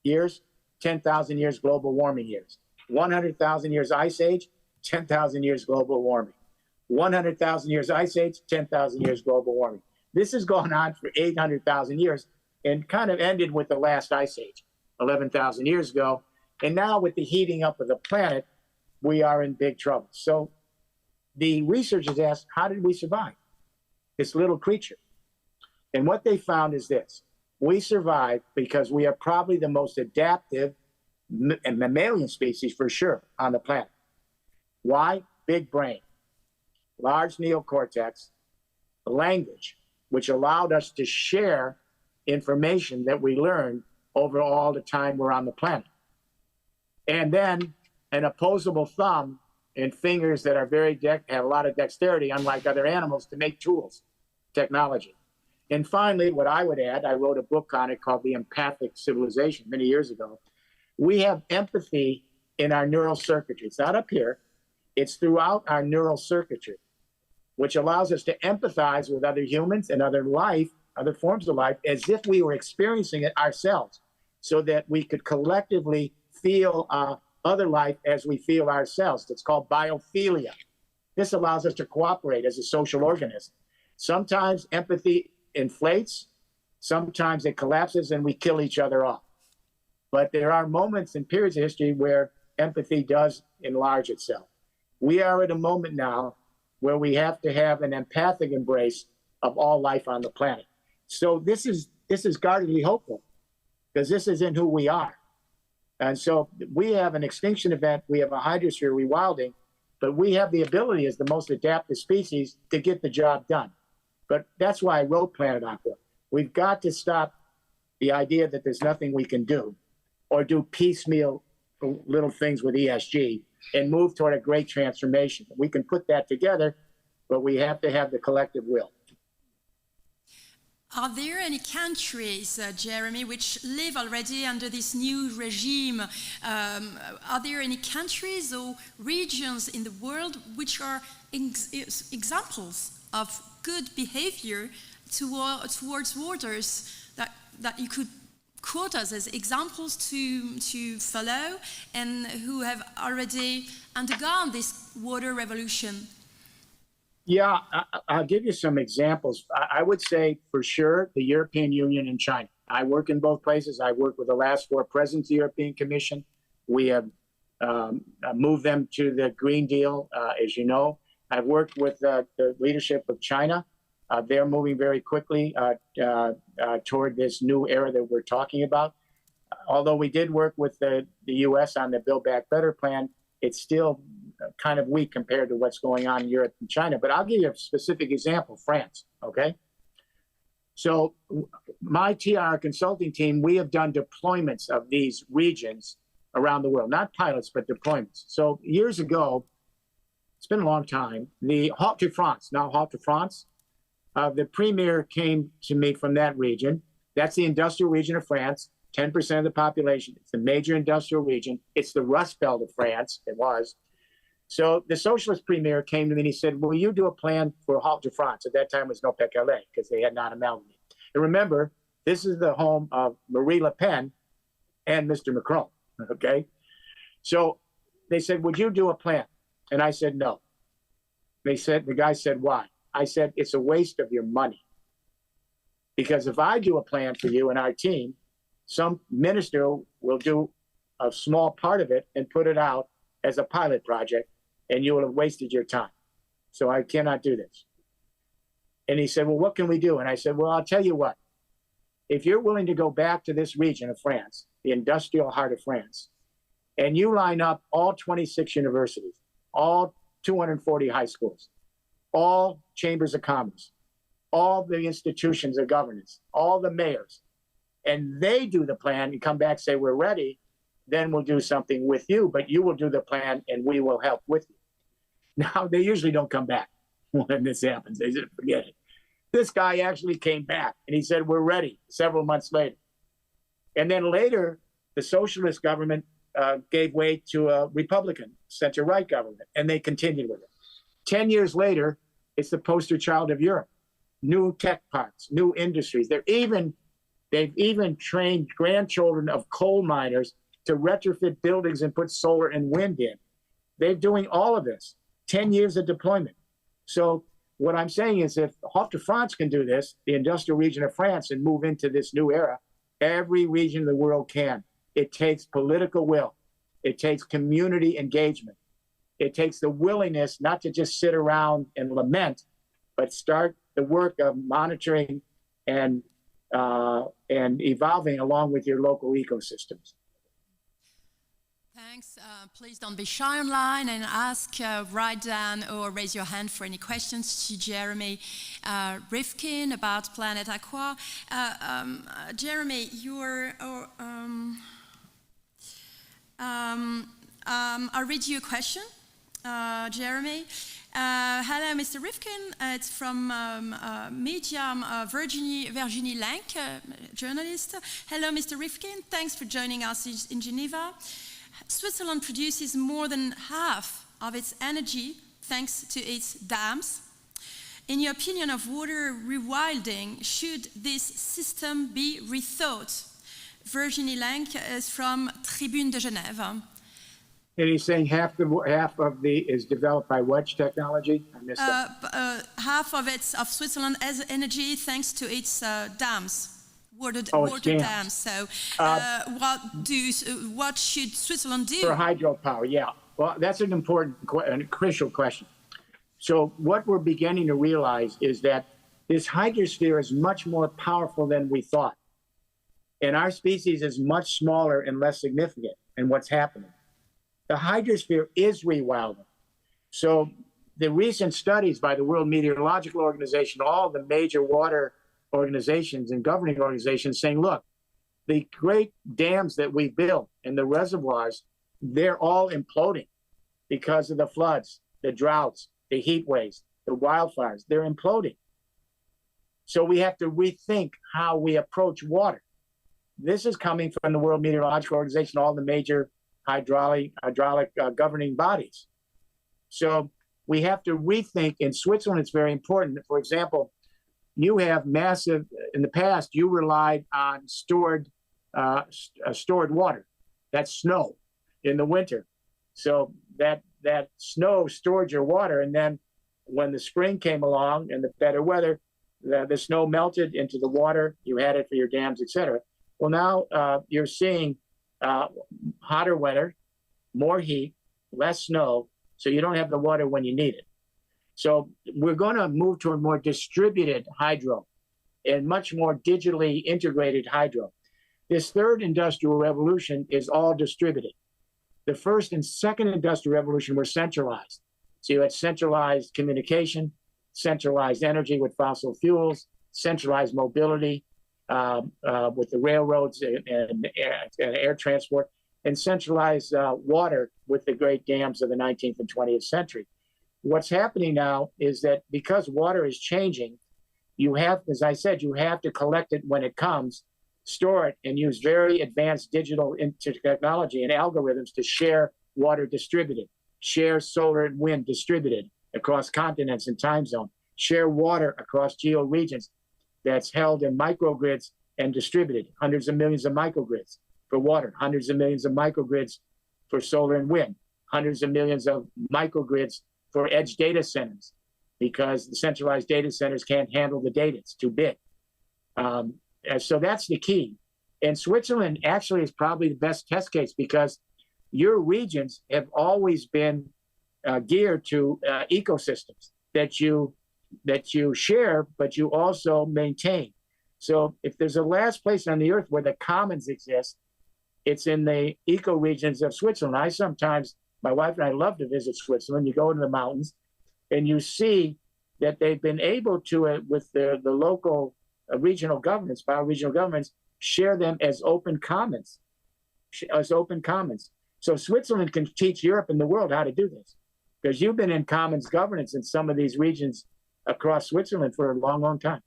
years, 10,000 years global warming years. 100,000 years ice age, 10,000 years global warming. 100,000 years ice age, 10,000 years global warming. This has gone on for 800,000 years and kind of ended with the last ice age, 11,000 years ago. And now with the heating up of the planet, we are in big trouble. So the researchers asked, how did we survive? This little creature. And what they found is this. We survived because we are probably the most adaptive mammalian species for sure on the planet. Why? Big brain, large neocortex, language, which allowed us to share information that we learned over all the time we're on the planet. And then an opposable thumb and fingers that are have a lot of dexterity, unlike other animals, to make tools, technology. And finally, what I would add, I wrote a book on it called The Empathic Civilization many years ago. We have empathy in our neural circuitry. It's not up here. It's throughout our neural circuitry, which allows us to empathize with other humans and other forms of life, as if we were experiencing it ourselves, so that we could collectively feel other life as we feel ourselves. It's called biophilia. This allows us to cooperate as a social organism. Sometimes empathy inflates, sometimes it collapses and we kill each other off. But there are moments and periods of history where empathy does enlarge itself. We are at a moment now where we have to have an empathic embrace of all life on the planet. So this is guardedly hopeful, because this is in who we are. And so we have an extinction event, we have a hydrosphere rewilding, but we have the ability as the most adaptive species to get the job done. But that's why I wrote Planet Aqua. We've got to stop the idea that there's nothing we can do, or do piecemeal little things with ESG, and move toward a great transformation. We can put that together, but we have to have the collective will. Are there any countries, Jeremy, which live already under this new regime? Are there any countries or regions in the world which are examples of good behavior towards waters that you could quote us as examples to follow, and who have already undergone this water revolution? Yeah, I'll give you some examples. I would say for sure the European Union and China. I work in both places. I work with the last 4 presidents of the European Commission. We have moved them to the Green Deal, as you know. I've worked with the leadership of China. They're moving very quickly toward this new era that we're talking about. Although we did work with the U.S. on the Build Back Better plan, it's still kind of weak compared to what's going on in Europe and China. But I'll give you a specific example, France, okay? So my TR consulting team, we have done deployments of these regions around the world, not pilots, but deployments. So years ago, it's been a long time, the Halt to France, now Halt to France, the premier came to me from that region. That's the industrial region of France, 10% of the population. It's a major industrial region. It's the Rust Belt of France, it was. So the socialist premier came to me and he said, will you do a plan for Halt to France? At that time it was No Pecale, because they had not amalgamated. And remember, this is the home of Marie Le Pen and Mr. Macron, okay? So they said, would you do a plan? And I said, no. The guy said, why? I said, it's a waste of your money. Because if I do a plan for you and our team, some minister will do a small part of it and put it out as a pilot project, and you will have wasted your time. So I cannot do this. And he said, well, what can we do? And I said, well, I'll tell you what. if you're willing to go back to this region of France, the industrial heart of France, and you line up all 26 universities, all 240 high schools, all chambers of commerce, all the institutions of governance, all the mayors, and they do the plan and come back and say, we're ready, then we'll do something with you, but you will do the plan and we will help with you. Now, they usually don't come back when this happens. They just forget it. This guy actually came back and he said, we're ready, several months later. And then later, the socialist government gave way to a Republican center-right government, and they continued with it. 10 years later, it's the poster child of Europe. New tech parks, new industries. They've even trained grandchildren of coal miners to retrofit buildings and put solar and wind in. They're doing all of this, 10 years of deployment. So what I'm saying is if Haute-de-France can do this, the industrial region of France, and move into this new era, every region of the world can. It takes political will. It takes community engagement. It takes the willingness not to just sit around and lament, but start the work of monitoring and evolving along with your local ecosystems. Thanks. Please don't be shy online and ask, write down or raise your hand for any questions to Jeremy Rifkin about Planet Aqua. Jeremy, I'll read you a question, Jeremy. Hello, Mr. Rifkin. It's from Medium, Virginie Lank, journalist. Hello, Mr. Rifkin. Thanks for joining us in Geneva. Switzerland produces more than half of its energy thanks to its dams. In your opinion of water rewilding, should this system be rethought? Virginie Lank is from Tribune de Genève. And he's saying half of the is developed by which technology? I missed that. Half of Switzerland has energy thanks to its dams. Water dams. So, what should Switzerland do? For hydropower, yeah. Well, that's an important and crucial question. So, what we're beginning to realize is that this hydrosphere is much more powerful than we thought, and our species is much smaller and less significant in what's happening. The hydrosphere is rewilding. So, the recent studies by the World Meteorological Organization, all the major water organizations and governing organizations saying, look, the great dams that we built and the reservoirs, they're all imploding because of the floods, the droughts, the heat waves, the wildfires, they're imploding. So we have to rethink how we approach water. This is coming from the World Meteorological Organization, all the major hydraulic governing bodies. So we have to rethink. In Switzerland, it's very important. For example, you have massive, in the past, you relied on stored water. That's snow in the winter. So that snow stored your water. And then when the spring came along and the better weather, the snow melted into the water. You had it for your dams, etc. Well, now you're seeing hotter weather, more heat, less snow. So you don't have the water when you need it. So we're going to move to a more distributed hydro and much more digitally integrated hydro. This third industrial revolution is all distributed. The first and second industrial revolution were centralized. So you had centralized communication, centralized energy with fossil fuels, centralized mobility with the railroads and air transport, and centralized water with the great dams of the 19th and 20th century. What's happening now is that because water is changing, you have, as I said, you have to collect it when it comes, store it, and use very advanced digital technology and algorithms to share water distributed, share solar and wind distributed across continents and time zones, share water across geo-regions that's held in microgrids and distributed, hundreds of millions of microgrids for water, hundreds of millions of microgrids for solar and wind, hundreds of millions of microgrids for edge data centers, because the centralized data centers can't handle the data. It's too big. So that's the key. And Switzerland actually is probably the best test case because your regions have always been geared to ecosystems that you share, but you also maintain. So if there's a last place on the earth where the commons exist, it's in the eco-regions of Switzerland. My wife and I love to visit Switzerland. You go into the mountains and you see that they've been able to, with the local regional governments, bioregional governments, share them as open commons, So Switzerland can teach Europe and the world how to do this, because you've been in commons governance in some of these regions across Switzerland for a long, long time.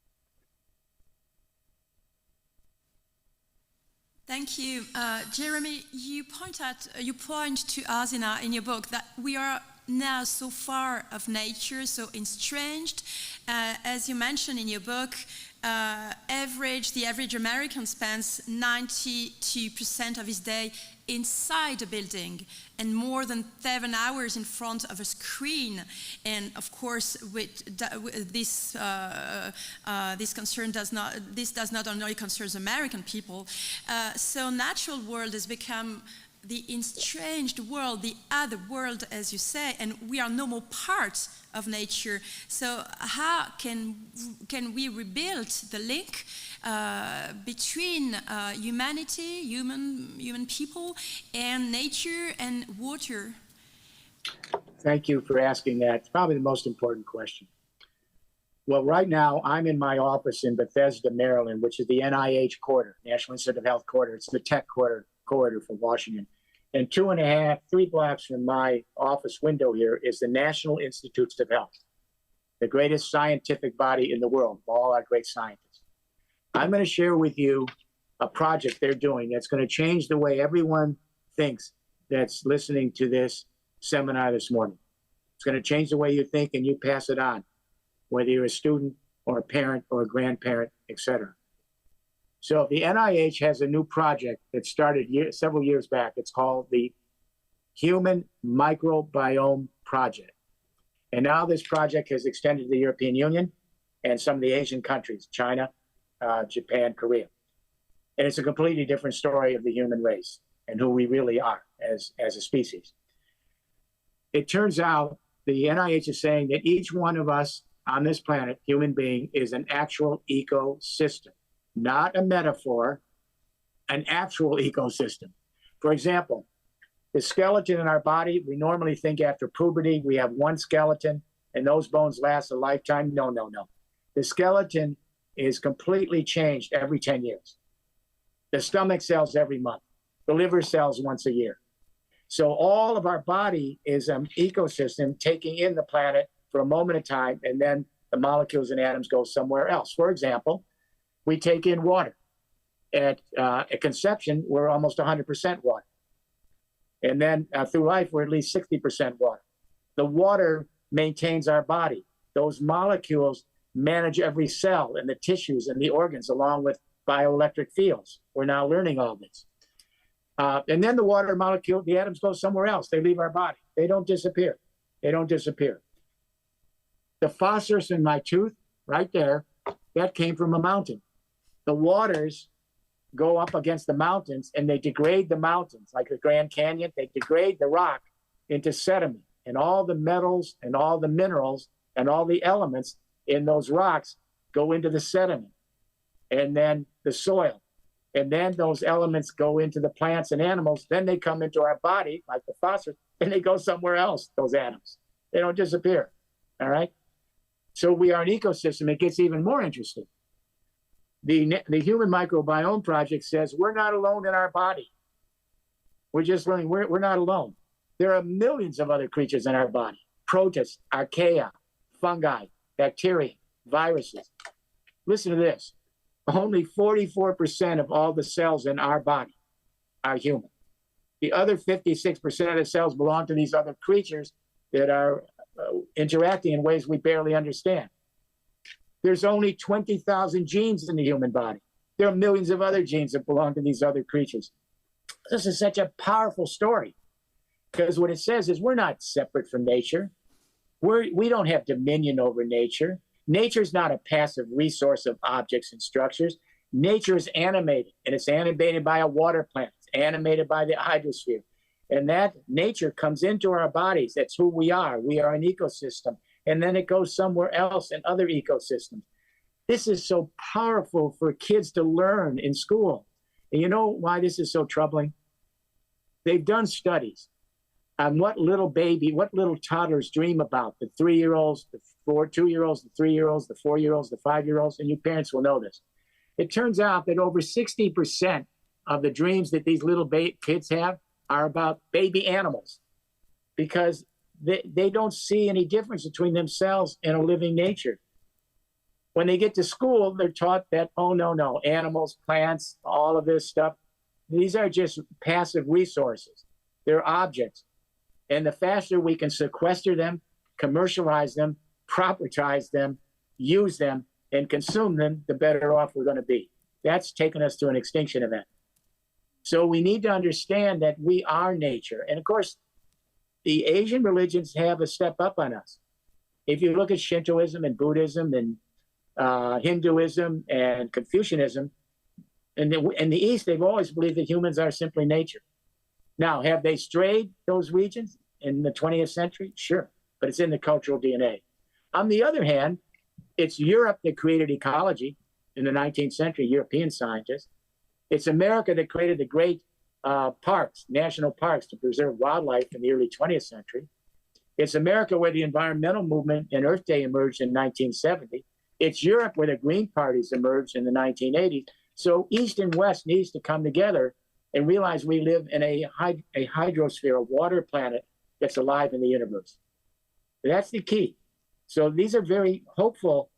Thank you. Jeremy, you point to us in your book that we are now so far of nature, so estranged. As you mentioned in your book, the average American spends 92% of his day inside a building and more than 7 hours in front of a screen. And of course, this does not only concerns American people. So natural world has become the estranged world, the other world, as you say, and we are no more part of nature. So how can we rebuild the link between humanity, human people, and nature and water? Thank you for asking that. It's probably the most important question. Well, right now, I'm in my office in Bethesda, Maryland, which is the NIH corridor, National Institute of Health corridor. It's the tech corridor for Washington. And 2.5, 3 blocks from my office window here is the National Institutes of Health, the greatest scientific body in the world, all our great scientists. I'm going to share with you a project they're doing that's going to change the way everyone thinks that's listening to this seminar this morning. It's going to change the way you think and you pass it on, whether you're a student or a parent or a grandparent, etc. So the NIH has a new project that started several years back. It's called the Human Microbiome Project. And now this project has extended to the European Union and some of the Asian countries, China, Japan, Korea. And it's a completely different story of the human race and who we really are as a species. It turns out the NIH is saying that each one of us on this planet, human being, is an actual ecosystem. Not a metaphor, an actual ecosystem. For example, the skeleton in our body, we normally think after puberty, we have one skeleton and those bones last a lifetime. No. The skeleton is completely changed every 10 years. The stomach cells every month. The liver cells once a year. So all of our body is an ecosystem taking in the planet for a moment of time, and then the molecules and atoms go somewhere else. For example, we take in water. At conception, we're almost 100% water. And then through life, we're at least 60% water. The water maintains our body. Those molecules manage every cell and the tissues and the organs, along with bioelectric fields. We're now learning all this. And then the water molecule, the atoms go somewhere else. They leave our body. They don't disappear. The phosphorus in my tooth, right there, that came from a mountain. The waters go up against the mountains and they degrade the mountains, like the Grand Canyon. They degrade the rock into sediment, and all the metals and all the minerals and all the elements in those rocks go into the sediment and then the soil. And then those elements go into the plants and animals. Then they come into our body, like the phosphorus, and they go somewhere else, those atoms. They don't disappear, all right? So we are an ecosystem. It gets even more interesting. The Human Microbiome Project says we're not alone in our body. We're just learning we're not alone. There are millions of other creatures in our body. Protists, archaea, fungi, bacteria, viruses. Listen to this. Only 44% of all the cells in our body are human. The other 56% of the cells belong to these other creatures that are interacting in ways we barely understand. There's only 20,000 genes in the human body. There are millions of other genes that belong to these other creatures. This is such a powerful story, because what it says is we're not separate from nature. We don't have dominion over nature. Nature is not a passive resource of objects and structures. Nature is animated, and it's animated by a water plant. It's animated by the hydrosphere. And that nature comes into our bodies. That's who we are. We are an ecosystem. And then it goes somewhere else in other ecosystems. This is so powerful for kids to learn in school. And you know why this is so troubling? They've done studies on what little toddlers dream about. The 3-year-olds, the 2-year-olds, the 3-year-olds, the 4-year-olds, the 5-year-olds, and you parents will know this. It turns out that over 60% of the dreams that these little kids have are about baby animals, because they don't see any difference between themselves and a living nature. When they get to school, they're taught that, oh, no, animals, plants, all of this stuff, these are just passive resources. They're objects. And the faster we can sequester them, commercialize them, propertize them, use them, and consume them, the better off we're going to be. That's taken us to an extinction event. So we need to understand that we are nature. And of course, the Asian religions have a step up on us. If you look at Shintoism and Buddhism and Hinduism and Confucianism, in the East, they've always believed that humans are simply nature. Now, have they strayed those regions in the 20th century? Sure, but it's in the cultural DNA. On the other hand, it's Europe that created ecology in the 19th century, European scientists. It's America that created the great parks, national parks, to preserve wildlife in the early 20th century. It's America where the environmental movement and Earth Day emerged in 1970. It's Europe where the Green parties emerged in the 1980s. So East and West needs to come together and realize we live in a hydrosphere, a water planet that's alive in the universe. That's the key. So these are very hopeful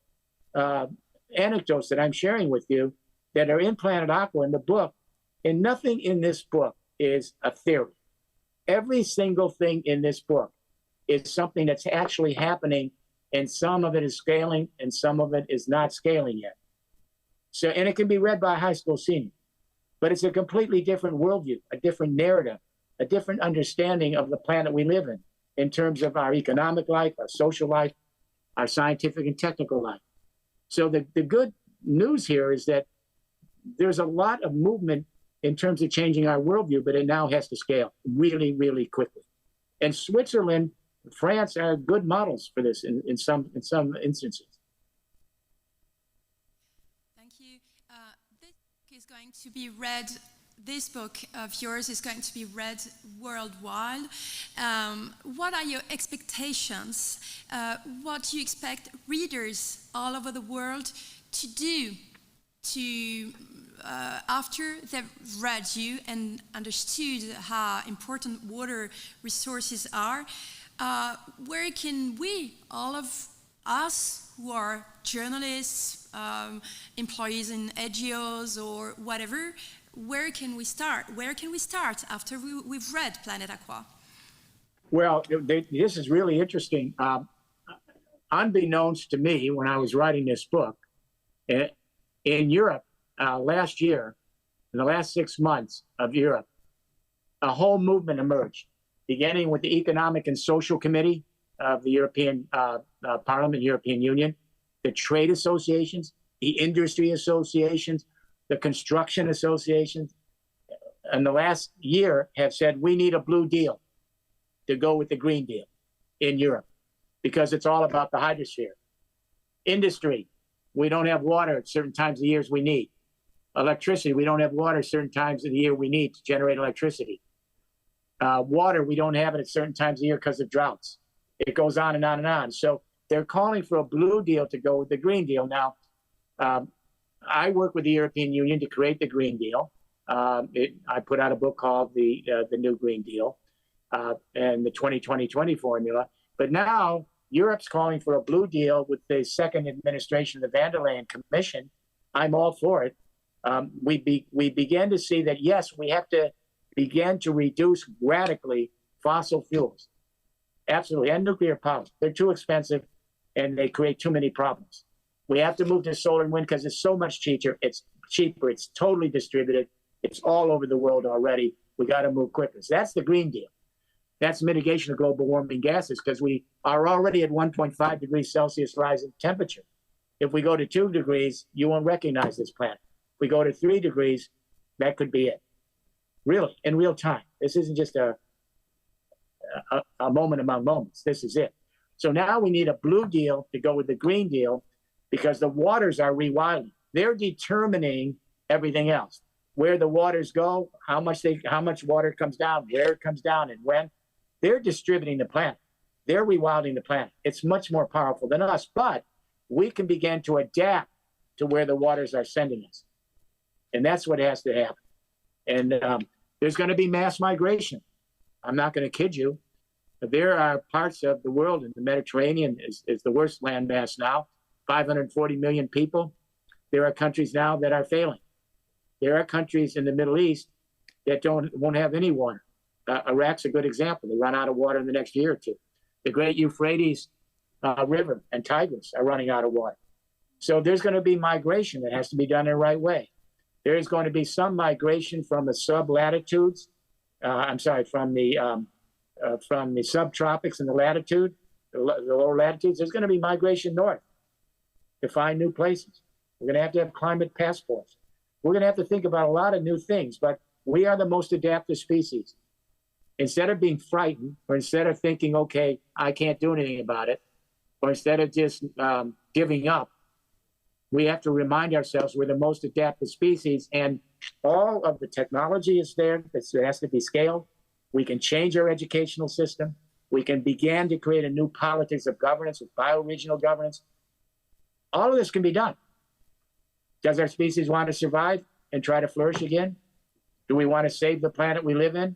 anecdotes that I'm sharing with you that are in Planet Aqua in the book. And nothing in this book is a theory. Every single thing in this book is something that's actually happening, and some of it is scaling and some of it is not scaling yet. So, and it can be read by a high school senior, but it's a completely different worldview, a different narrative, a different understanding of the planet we live in terms of our economic life, our social life, our scientific and technical life. So the good news here is that there's a lot of movement in terms of changing our worldview, but it now has to scale really, really quickly. And Switzerland, France are good models for this in some instances. Thank you. This book is going to be read. This book of yours is going to be read worldwide. What are your expectations? What do you expect readers all over the world to do to after they've read you and understood how important water resources are? Where can we, all of us who are journalists, employees in NGOs or whatever, where can we start? Where can we start after we've read Planet Aqua? Well, this is really interesting. Unbeknownst to me, when I was writing this book, in Europe last year, in the last 6 months of Europe, a whole movement emerged, beginning with the Economic and Social Committee of the European Parliament, European Union, the trade associations, the industry associations, the construction associations, in the last year have said we need a blue deal to go with the Green Deal in Europe, because it's all about the hydrosphere. Industry, we don't have water at certain times of the years we need. Electricity, we don't have water certain times of the year we need to generate electricity. Water, we don't have it at certain times of the year because of droughts. It goes on and on and on. So they're calling for a blue deal to go with the Green Deal. Now, I work with the European Union to create the Green Deal. I put out a book called the New Green Deal and the 2020-20 formula. But now Europe's calling for a blue deal with the second administration of the van der Leyen Commission. I'm all for it. We began to see that, yes, we have to begin to reduce radically fossil fuels. Absolutely. And nuclear power. They're too expensive and they create too many problems. We have to move to solar and wind because it's so much cheaper. It's cheaper. It's totally distributed. It's all over the world already. We got to move quicker. So that's the Green Deal. That's mitigation of global warming gases, because we are already at 1.5 degrees Celsius rise in temperature. If we go to 2 degrees, you won't recognize this planet. If we go to 3 degrees, that could be it. Really, in real time. This isn't just a moment among moments. This is it. So now we need a blue deal to go with the Green Deal. because the waters are rewilding. They're determining everything else. Where the waters go, how much water comes down, where it comes down, and when. They're distributing the planet. They're rewilding the planet. It's much more powerful than us, but we can begin to adapt to where the waters are sending us. And that's what has to happen. And there's going to be mass migration. I'm not going to kid you. There are parts of the world, and the Mediterranean is the worst landmass now, 540 million people. There are countries now that are failing. There are countries in the Middle East that won't have any water. Iraq's a good example. They run out of water in the next year or two. The great Euphrates River and Tigris are running out of water. So there's going to be migration that has to be done in the right way. There is going to be some migration from the sublatitudes. From the subtropics and the latitude, the lower latitudes. There's going to be migration north to find new places. We're going to have climate passports. We're going to have to think about a lot of new things, but we are the most adaptive species. Instead of being frightened, or instead of thinking, okay, I can't do anything about it, or instead of just giving up, we have to remind ourselves we're the most adaptive species, and all of the technology is there. It has to be scaled. We can change our educational system. We can begin to create a new politics of governance with bioregional governance. All of this can be done. Does our species want to survive and try to flourish again? Do we want to save the planet we live in?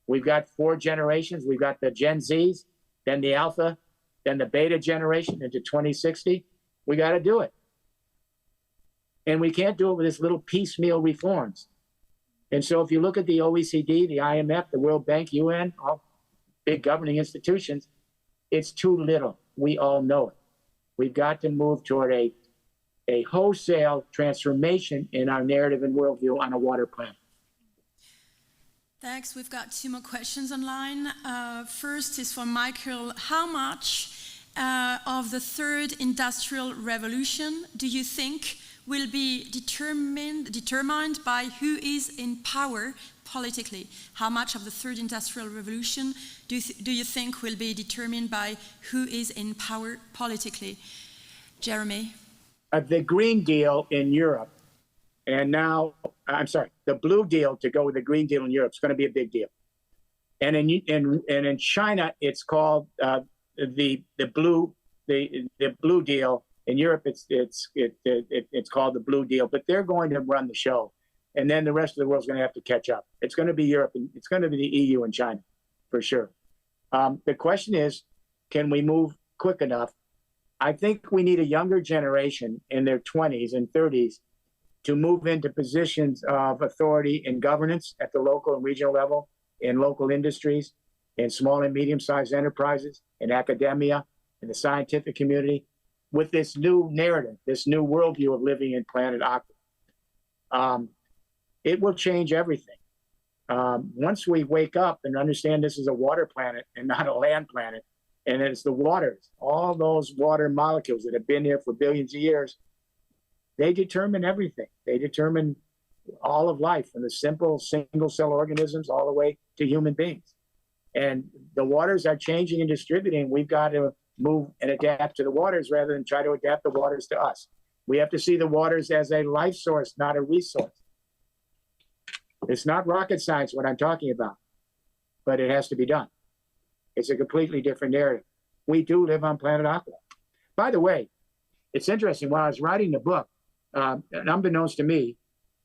We've got 4 generations. We've got the Gen Zs, then the Alpha, then the Beta generation into 2060. We got to do it. And we can't do it with this little piecemeal reforms. And so if you look at the OECD, the IMF, the World Bank, UN, all big governing institutions, it's too little. We all know it. We've got to move toward a wholesale transformation in our narrative and worldview on a water planet. Thanks. We've got 2 more questions online. First is from Michael. How much of the 3rd industrial revolution do you think will be determined by who is in power politically? How much of the 3rd industrial revolution do you think will be determined by who is in power politically? Jeremy? The Green Deal in Europe, and now, the Blue Deal to go with the Green Deal in Europe is going to be a big deal. And in China, it's called the Blue Deal. In Europe, it's called the Blue Deal, but they're going to run the show. And then the rest of the world's going to have to catch up. It's going to be Europe, and it's going to be the EU and China, for sure. The question is, can we move quick enough? I think we need a younger generation in their 20s and 30s to move into positions of authority in governance at the local and regional level, in local industries, in small and medium-sized enterprises, in academia, in the scientific community, with this new narrative, this new worldview of living in Planet Aqua. It will change everything. Once we wake up and understand this is a water planet and not a land planet, and it's the waters, all those water molecules that have been here for billions of years, they determine everything. They determine all of life, from the simple single-cell organisms all the way to human beings. And the waters are changing and distributing. We've got to move and adapt to the waters rather than try to adapt the waters to us. We have to see the waters as a life source, not a resource. It's not rocket science what I'm talking about, but it has to be done. It's a completely different narrative. We do live on Planet Aqua. By the way, it's interesting. While I was writing the book, unbeknownst to me,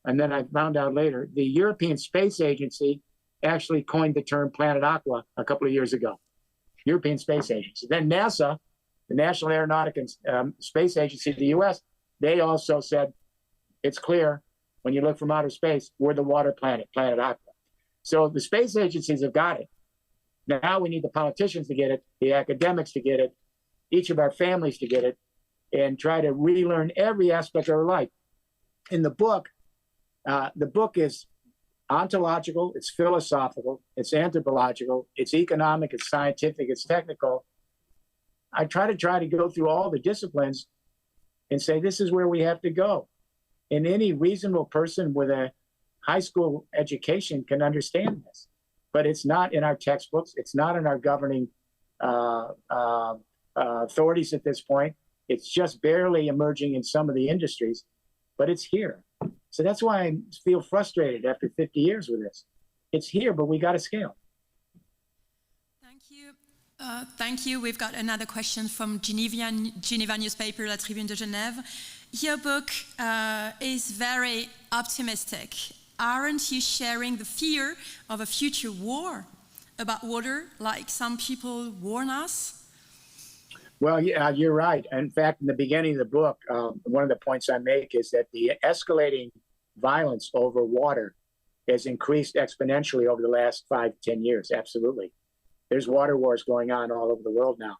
and then I found out later, the European Space Agency actually coined the term Planet Aqua a couple of years ago. European Space Agency. Then NASA, the National Aeronautic and Space Agency of the US, they also said, it's clear when you look from outer space, we're the water planet, Planet Aqua. So the space agencies have got it. Now we need the politicians to get it, the academics to get it, each of our families to get it, and try to relearn every aspect of our life. In the book is ontological, it's philosophical, it's anthropological, it's economic, it's scientific, it's technical. I try to go through all the disciplines and say, this is where we have to go. And any reasonable person with a high school education can understand this. But it's not in our textbooks. It's not in our governing authorities at this point. It's just barely emerging in some of the industries, but it's here. So that's why I feel frustrated after 50 years with this. It's here, but we got to scale. Thank you. Thank you. We've got another question from Geneva newspaper, La Tribune de Genève. Your book is very optimistic. Aren't you sharing the fear of a future war about water, like some people warn us? Well, yeah, you're right. In fact, in the beginning of the book, one of the points I make is that the escalating violence over water has increased exponentially over the last 5 to 10 years. Absolutely. There's water wars going on all over the world now.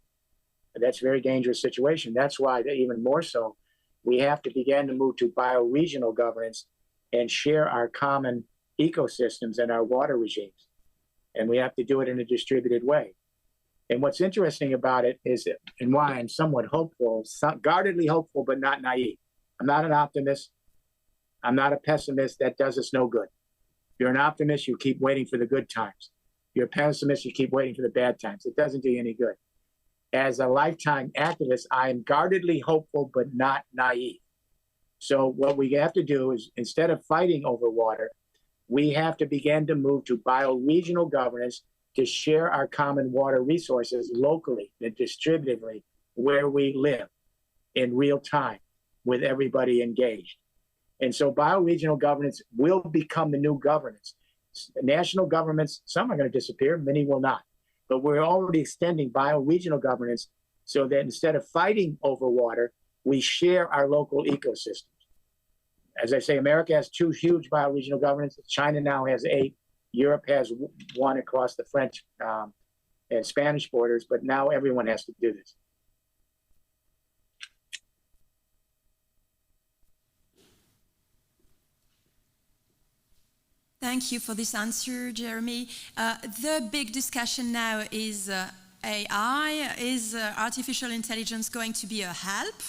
That's a very dangerous situation. That's why, even more so, we have to begin to move to bioregional governance and share our common ecosystems and our water regimes. And we have to do it in a distributed way. And what's interesting about it is, and why I'm somewhat hopeful, guardedly hopeful, but not naive. I'm not an optimist. I'm not a pessimist. That does us no good. You're an optimist, you keep waiting for the good times. You're a pessimist, you keep waiting for the bad times. It doesn't do you any good. As a lifetime activist, I am guardedly hopeful, but not naive. So what we have to do is, instead of fighting over water, we have to begin to move to bioregional governance to share our common water resources locally and distributively where we live in real time with everybody engaged. And so bioregional governance will become the new governance. National governments, some are going to disappear, many will not. But we're already extending bioregional governance so that instead of fighting over water, we share our local ecosystems. As I say, America has 2 huge bioregional governments. China now has 8. Europe has 1 across the French and Spanish borders, but now everyone has to do this. Thank you for this answer, Jeremy. The big discussion now is AI. Is artificial intelligence going to be a help?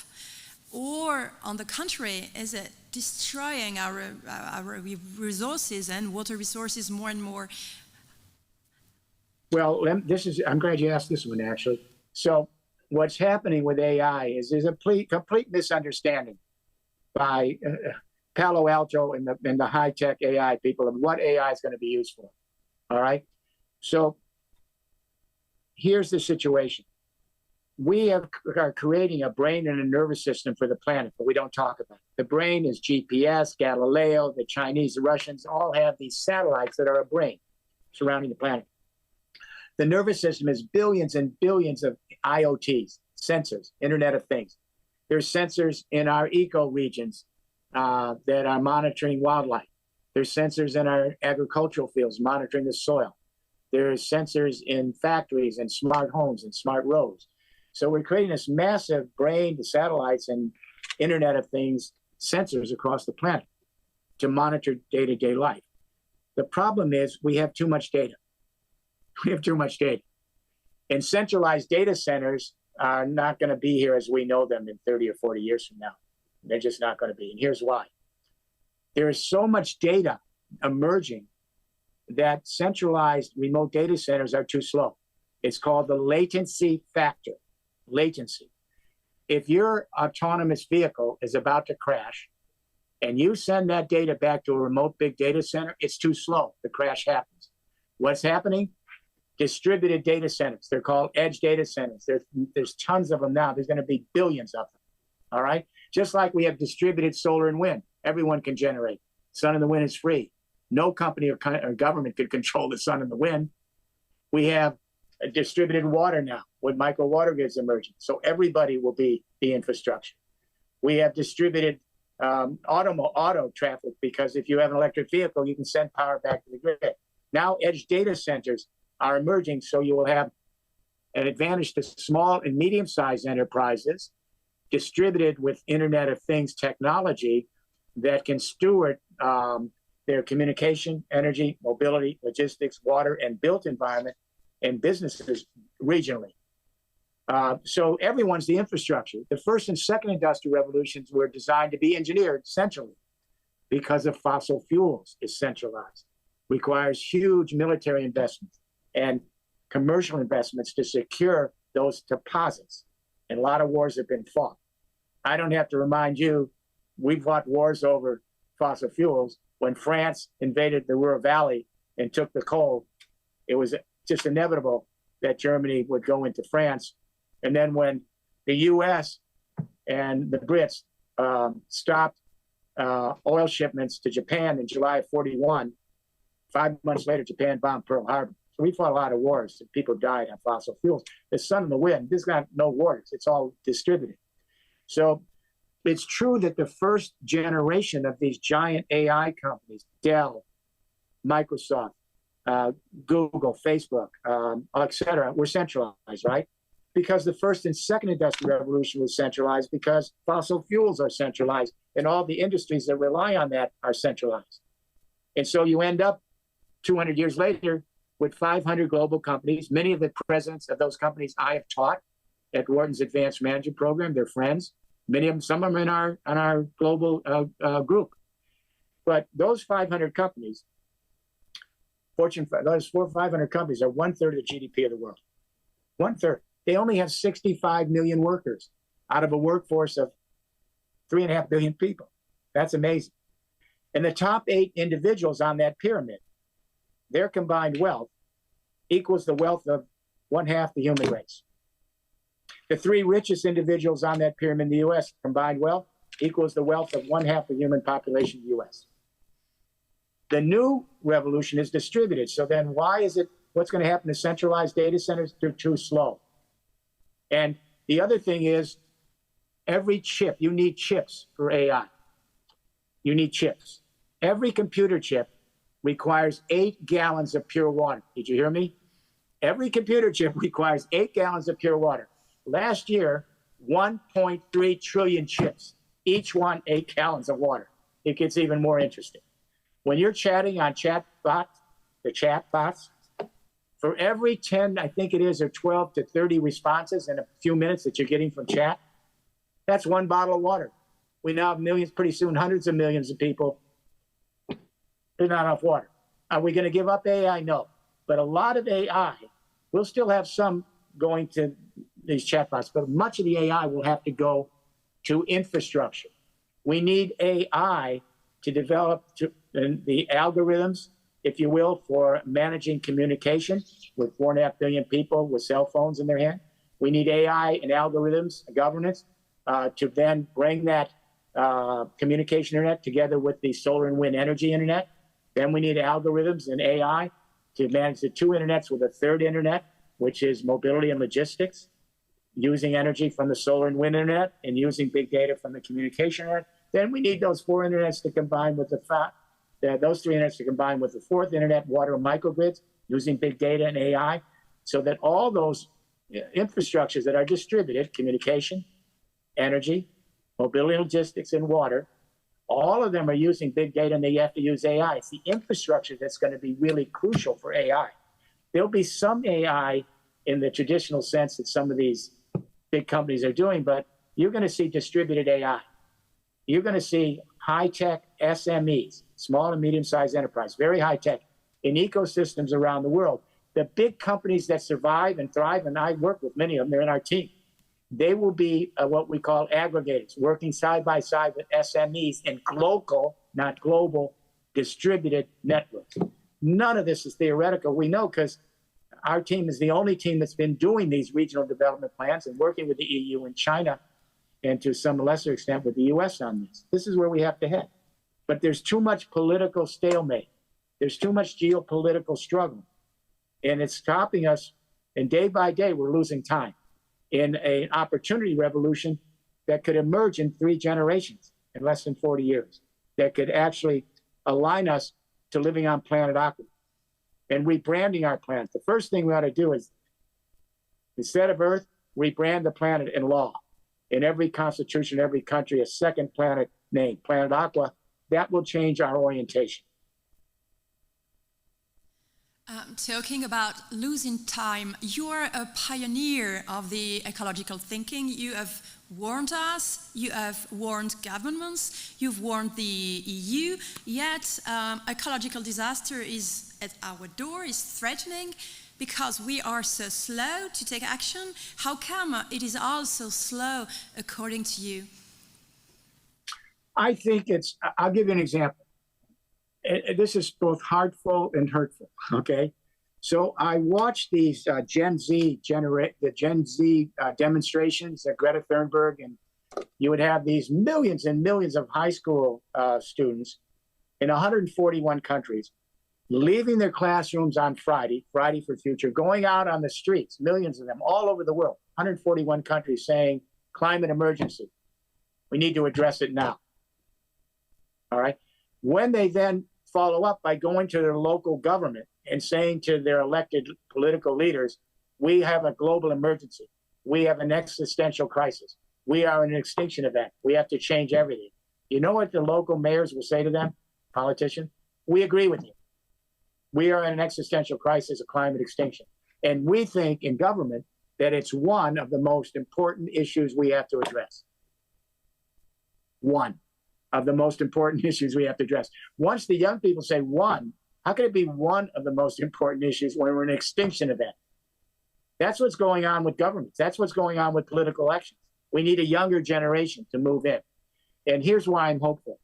Or, on the contrary, is it destroying our resources and water resources more and more? Well, I'm glad you asked this one, actually. So what's happening with AI is there's a complete misunderstanding by Palo Alto and the high-tech AI people of what AI is going to be used for. All right? So here's the situation. We are creating a brain and a nervous system for the planet, but we don't talk about it. The brain is GPS, Galileo, the Chinese, the Russians all have these satellites that are a brain surrounding the planet. The nervous system is billions and billions of IoTs, sensors, Internet of Things. There's sensors in our eco-regions that are monitoring wildlife. There's sensors in our agricultural fields monitoring the soil. There's sensors in factories and smart homes and smart roads. So we're creating this massive brain, the satellites and Internet of Things sensors across the planet to monitor day-to-day life. The problem is we have too much data. We have too much data. And centralized data centers are not going to be here as we know them in 30 or 40 years from now. They're just not going to be. And here's why. There is so much data emerging that centralized remote data centers are too slow. It's called the latency factor. Latency. If your autonomous vehicle is about to crash and you send that data back to a remote big data center, it's too slow. The crash happens. What's happening? Distributed data centers. They're called edge data centers. There's tons of them now. There's going to be billions of them. All right? Just like we have distributed solar and wind. Everyone can generate. Sun and the wind is free. No company or government could control the sun and the wind. We have a distributed water now with micro water grids emerging. So everybody will be the infrastructure. We have distributed auto traffic because if you have an electric vehicle, you can send power back to the grid. Now edge data centers are emerging, so you will have an advantage to small and medium-sized enterprises distributed with Internet of Things technology that can steward their communication, energy, mobility, logistics, water, and built environment and businesses regionally. So everyone's the infrastructure. The first and second industrial revolutions were designed to be engineered centrally because of fossil fuels is centralized. Requires huge military investments and commercial investments to secure those deposits. And a lot of wars have been fought. I don't have to remind you, we fought wars over fossil fuels. When France invaded the Ruhr Valley and took the coal, it was just inevitable that Germany would go into France. And then when the US and the Brits stopped oil shipments to Japan in July of 41, 5 months later, Japan bombed Pearl Harbor. So we fought a lot of wars and people died on fossil fuels. The sun and the wind, there's got no wars. It's all distributed. So it's true that the first generation of these giant AI companies, Dell, Microsoft, Google, Facebook, et cetera, were centralized, right? Because the first and second industrial revolution was centralized because fossil fuels are centralized and all the industries that rely on that are centralized. And so you end up 200 years later with 500 global companies. Many of the presidents of those companies I have taught at Wharton's Advanced Management Program. They're friends. Many of them, some of them in our global group. But those 500 companies, those 500 companies are 1/3 of the GDP of the world. 1/3. They only have 65 million workers out of a workforce of 3.5 billion people. That's amazing. And the top 8 individuals on that pyramid, their combined wealth equals the wealth of 1/2 the human race. The 3 richest individuals on that pyramid in the US combined wealth equals the wealth of 1/2 the human population of the US. The new revolution is distributed. So then what's going to happen to centralized data centers? They're too slow. And the other thing is every chip, you need chips for AI. You need chips. Every computer chip requires 8 gallons of pure water. Did you hear me? Every computer chip requires 8 gallons of pure water. Last year, 1.3 trillion chips, each one 8 gallons of water. It gets even more interesting. When you're chatting on the chat bots, for every 10, I think it is, or 12 to 30 responses in a few minutes that you're getting from chat, that's 1 bottle of water. We now have millions, pretty soon, hundreds of millions of people. There's not enough water. Are we going to give up AI? No. But a lot of AI, we'll still have some going to these chatbots, but much of the AI will have to go to infrastructure. We need AI to develop the algorithms, if you will, for managing communication with 4.5 billion people with cell phones in their hand. We need AI and algorithms, governance, to then bring that communication internet together with the solar and wind energy internet. Then we need algorithms and AI to manage the 2 internets with a 3rd internet, which is mobility and logistics, using energy from the solar and wind internet and using big data from the communication internet. Then we need those 4 internets to combine with those 3 internets to combine with the 4th internet, water and microgrids, using big data and AI, so that all those infrastructures that are distributed, communication, energy, mobility and logistics, and water, all of them are using big data and they have to use AI. It's the infrastructure that's going to be really crucial for AI. There'll be some AI in the traditional sense that some of these big companies are doing, but you're going to see distributed AI. You're going to see high-tech SMEs, small and medium-sized enterprise, very high-tech, in ecosystems around the world. The big companies that survive and thrive, and I work with many of them, they're in our team, they will be what we call aggregators, working side by side with SMEs in local, not global, distributed networks. None of this is theoretical. We know because our team is the only team that's been doing these regional development plans and working with the EU and China, and to some lesser extent with the US on this. This is where we have to head. But there's too much political stalemate. There's too much geopolitical struggle. And it's stopping us, and day by day, we're losing time in an opportunity revolution that could emerge in 3 generations, in less than 40 years, that could actually align us to living on Planet Aqua and rebranding our planet. The first thing we ought to do is, instead of Earth, rebrand the planet in law. In every constitution, every country, a second planet named Planet Aqua. That will change our orientation. Talking about losing time, you're a pioneer of the ecological thinking. You have warned us, you have warned governments, you've warned the EU, yet ecological disaster is at our door, is threatening because we are so slow to take action. How come it is all so slow according to you? I think I'll give you an example. This is both heartful and hurtful, okay? So I watched these Gen Z demonstrations at Greta Thunberg, and you would have these millions and millions of high school students in 141 countries leaving their classrooms on Friday for Future, going out on the streets, millions of them all over the world, 141 countries, saying climate emergency. We need to address it now. All right. When they then follow up by going to their local government and saying to their elected political leaders, we have a global emergency. We have an existential crisis. We are in an extinction event. We have to change everything. You know what the local mayors will say to them, politicians? We agree with you. We are in an existential crisis of climate extinction. And we think in government that it's one of the most important issues we have to address. One of the most important issues we have to address. Once the young people say one, how can it be one of the most important issues when we're in an extinction event? That's what's going on with governments. That's what's going on with political elections. We need a younger generation to move in. And here's why I'm hopeful.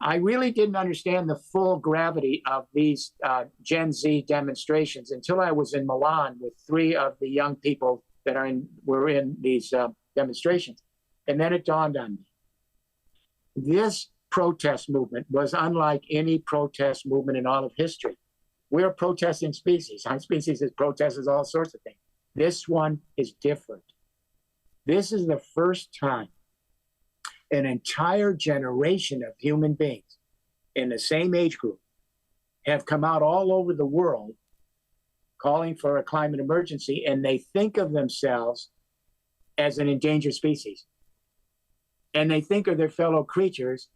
I really didn't understand the full gravity of these Gen Z demonstrations until I was in Milan with 3 of the young people that were in these demonstrations. And then it dawned on me. This protest movement was unlike any protest movement in all of history. We're a protesting species. Our species protesting all sorts of things. This one is different. This is the first time an entire generation of human beings in the same age group have come out all over the world calling for a climate emergency, and they think of themselves as an endangered species. And they think of their fellow creatures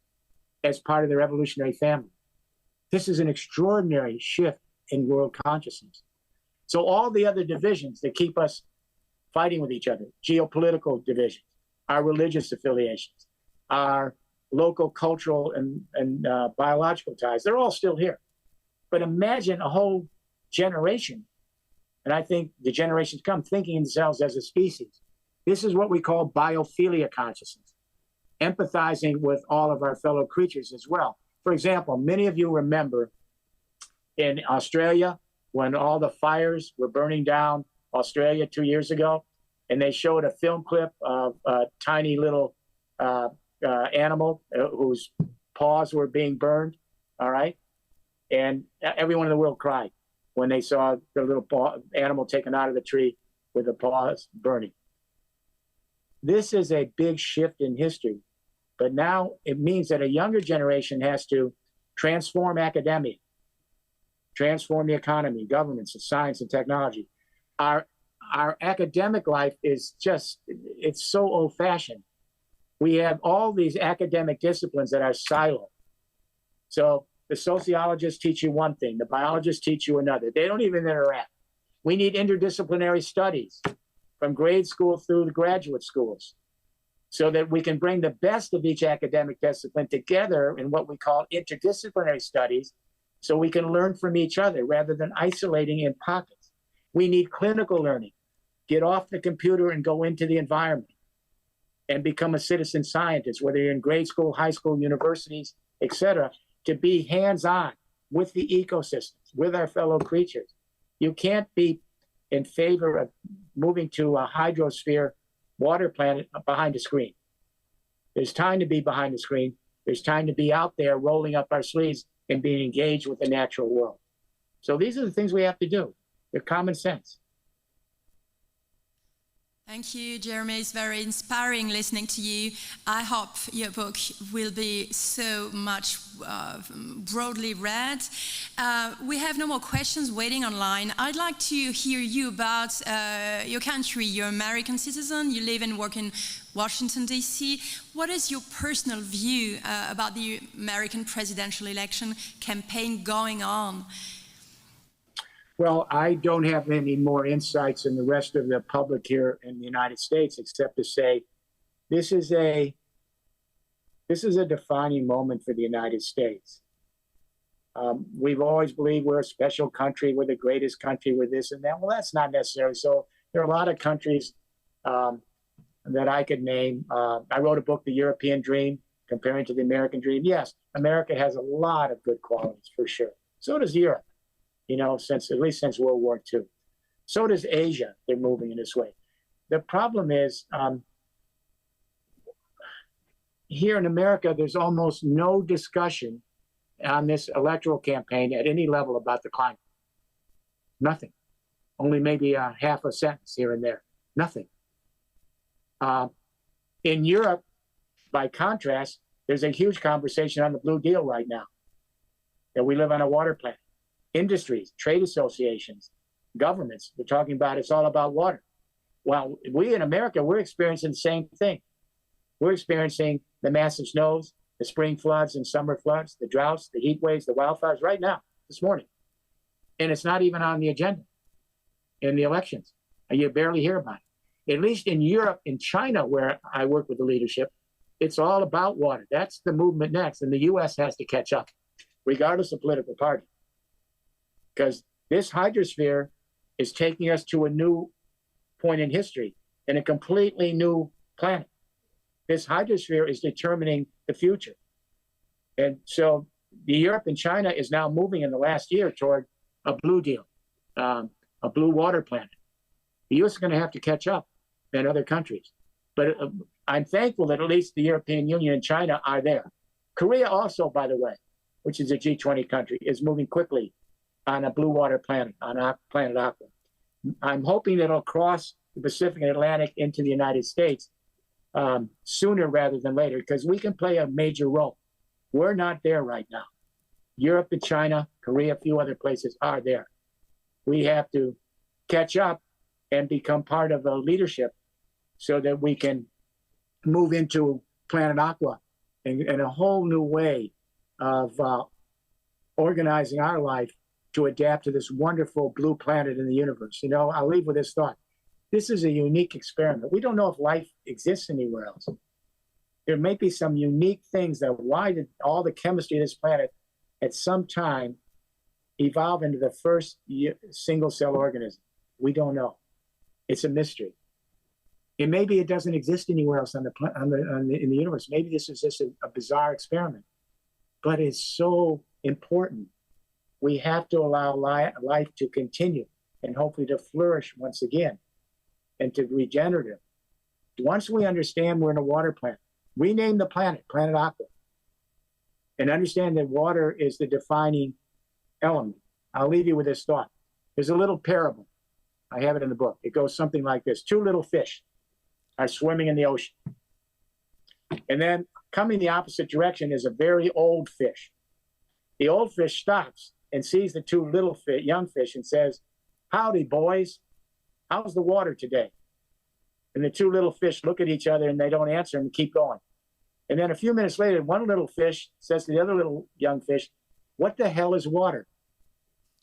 as part of their evolutionary family. This is an extraordinary shift in world consciousness. So all the other divisions that keep us fighting with each other, geopolitical divisions, our religious affiliations, our local cultural and biological ties, they're all still here. But imagine a whole generation, and I think the generations come, thinking themselves as a species. This is what we call biophilia consciousness, empathizing with all of our fellow creatures as well. For example, many of you remember in Australia when all the fires were burning down Australia 2 years ago, and they showed a film clip of a tiny little animal whose paws were being burned, all right? And everyone in the world cried when they saw the little animal taken out of the tree with the paws burning. This is a big shift in history, but now it means that a younger generation has to transform academia, transform the economy, governments, and science and technology. Our academic life is just, it's so old-fashioned. We have all these academic disciplines that are siloed. So the sociologists teach you one thing, the biologists teach you another. They don't even interact. We need interdisciplinary studies from grade school through the graduate schools so that we can bring the best of each academic discipline together in what we call interdisciplinary studies so we can learn from each other rather than isolating in pockets. We need clinical learning. Get off the computer and go into the environment and become a citizen scientist, whether you're in grade school, high school, universities, etc., to be hands-on with the ecosystems, with our fellow creatures. You can't be in favor of moving to a hydrosphere water planet behind a screen. There's time to be behind the screen. There's time to be out there rolling up our sleeves and being engaged with the natural world. So these are the things we have to do. They're common sense. Thank you, Jeremy. It's very inspiring listening to you. I hope your book will be so much broadly read. We have no more questions waiting online. I'd like to hear you about your country. You're an American citizen. You live and work in Washington, D.C. What is your personal view about the American presidential election campaign going on? Well, I don't have any more insights than the rest of the public here in the United States, except to say this is a defining moment for the United States. We've always believed we're a special country, we're the greatest country, we're this and that. Well, that's not necessary. So there are a lot of countries that I could name. I wrote a book, The European Dream, comparing to the American dream. Yes, America has a lot of good qualities for sure. So does Europe, you know, at least since World War II. So does Asia. They're moving in this way. The problem is here in America, there's almost no discussion on this electoral campaign at any level about the climate. Nothing. Only maybe half a sentence here and there. Nothing. In Europe, by contrast, there's a huge conversation on the Blue Deal right now. That we live on a water planet. Industries, trade associations, governments, they're talking about it's all about water. Well, we in America, we're experiencing the same thing. We're experiencing the massive snows, the spring floods and summer floods, the droughts, the heat waves, the wildfires right now, this morning. And it's not even on the agenda in the elections. And you barely hear about it. At least in Europe, in China, where I work with the leadership, it's all about water. That's the movement next. And the US has to catch up, regardless of political party. Because this hydrosphere is taking us to a new point in history, in a completely new planet. This hydrosphere is determining the future. And so the Europe and China is now moving in the last year toward a blue deal, a blue water planet. The US is going to have to catch up than other countries. But I'm thankful that at least the European Union and China are there. Korea also, by the way, which is a G20 country, is moving quickly on a blue water planet, on Planet Aqua. I'm hoping that it'll cross the Pacific and Atlantic into the United States sooner rather than later, because we can play a major role. We're not there right now. Europe and China, Korea, a few other places are there. We have to catch up and become part of the leadership so that we can move into Planet Aqua and a whole new way of organizing our life to adapt to this wonderful blue planet in the universe. You know, I'll leave with this thought. This is a unique experiment. We don't know if life exists anywhere else. There may be some unique things that why did all the chemistry of this planet at some time evolve into the first single cell organism? We don't know. It's a mystery. And maybe it doesn't exist anywhere else in the universe. Maybe this is just a bizarre experiment. But it's so important. We have to allow life to continue and hopefully to flourish once again and to regenerative. Once we understand we're in a water planet, rename the planet, Planet Aqua, and understand that water is the defining element. I'll leave you with this thought. There's a little parable. I have it in the book. It goes something like this. Two little fish are swimming in the ocean. And then coming the opposite direction is a very old fish. The old fish stops and sees the two little young fish and says, "Howdy, boys. How's the water today?" And the two little fish look at each other and they don't answer and keep going. And then a few minutes later, one little fish says to the other little young fish, "What the hell is water?"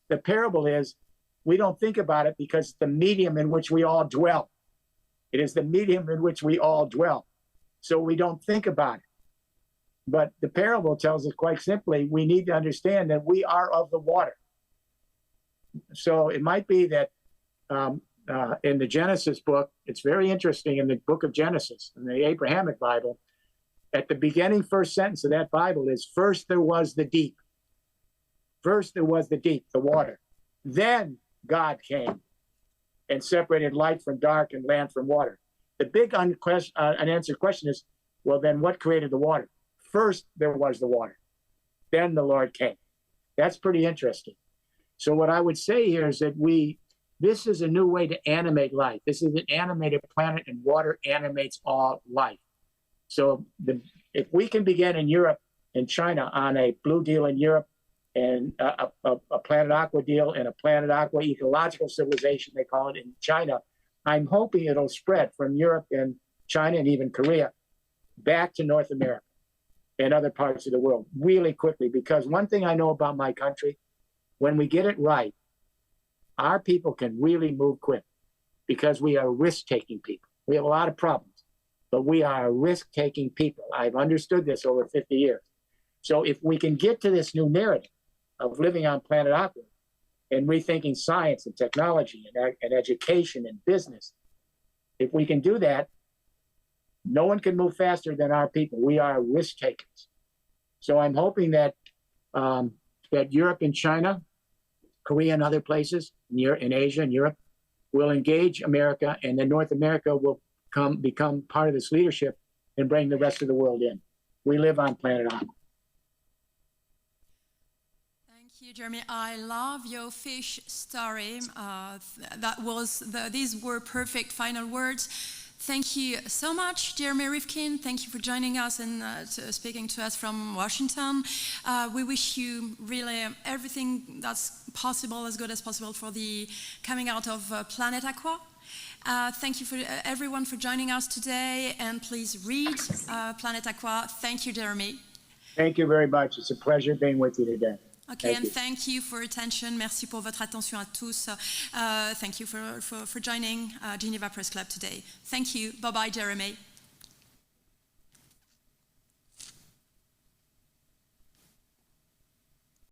The parable is, we don't think about it because it's the medium in which we all dwell. It is the medium in which we all dwell. So we don't think about it. But the parable tells us quite simply, we need to understand that we are of the water. So it might be that in the Genesis book, it's very interesting in the book of Genesis, in the Abrahamic Bible, at the beginning first sentence of that Bible is, first there was the deep. First there was the deep, the water. Then God came and separated light from dark and land from water. The big unanswered question is, well, then what created the water? First there was the water. Then the Lord came. That's pretty interesting. So what I would say here is that this is a new way to animate life. This is an animated planet, and water animates all life. So if we can begin in Europe and China on a blue deal in Europe and a Planet Aqua deal and a Planet Aqua ecological civilization, they call it in China, I'm hoping it'll spread from Europe and China and even Korea back to North America and other parts of the world really quickly. Because one thing I know about my country, when we get it right, our people can really move quick because we are risk-taking people. We have a lot of problems, but we are risk-taking people. I've understood this over 50 years. So if we can get to this new narrative of living on Planet Aqua and rethinking science and technology and education and business, if we can do that, No one can move faster than our people. We are risk takers. So I'm hoping that that Europe and China, Korea and other places in Asia and Europe will engage America, and then North America will become part of this leadership and bring the rest of the world in. We live on Planet Aqua. Thank you, Jeremy. I love your fish story. These were perfect final words. Thank you so much, Jeremy Rifkin. Thank you for joining us and speaking to us from Washington. We wish you really everything that's possible, as good as possible, for the coming out of Planet Aqua. Thank you for everyone for joining us today, and please read Planet Aqua. Thank you, Jeremy. Thank you very much. It's a pleasure being with you today. Okay, and thank you for attention. Merci pour votre attention à tous. Thank you for joining Geneva Press Club today. Thank you. Bye-bye, Jeremy.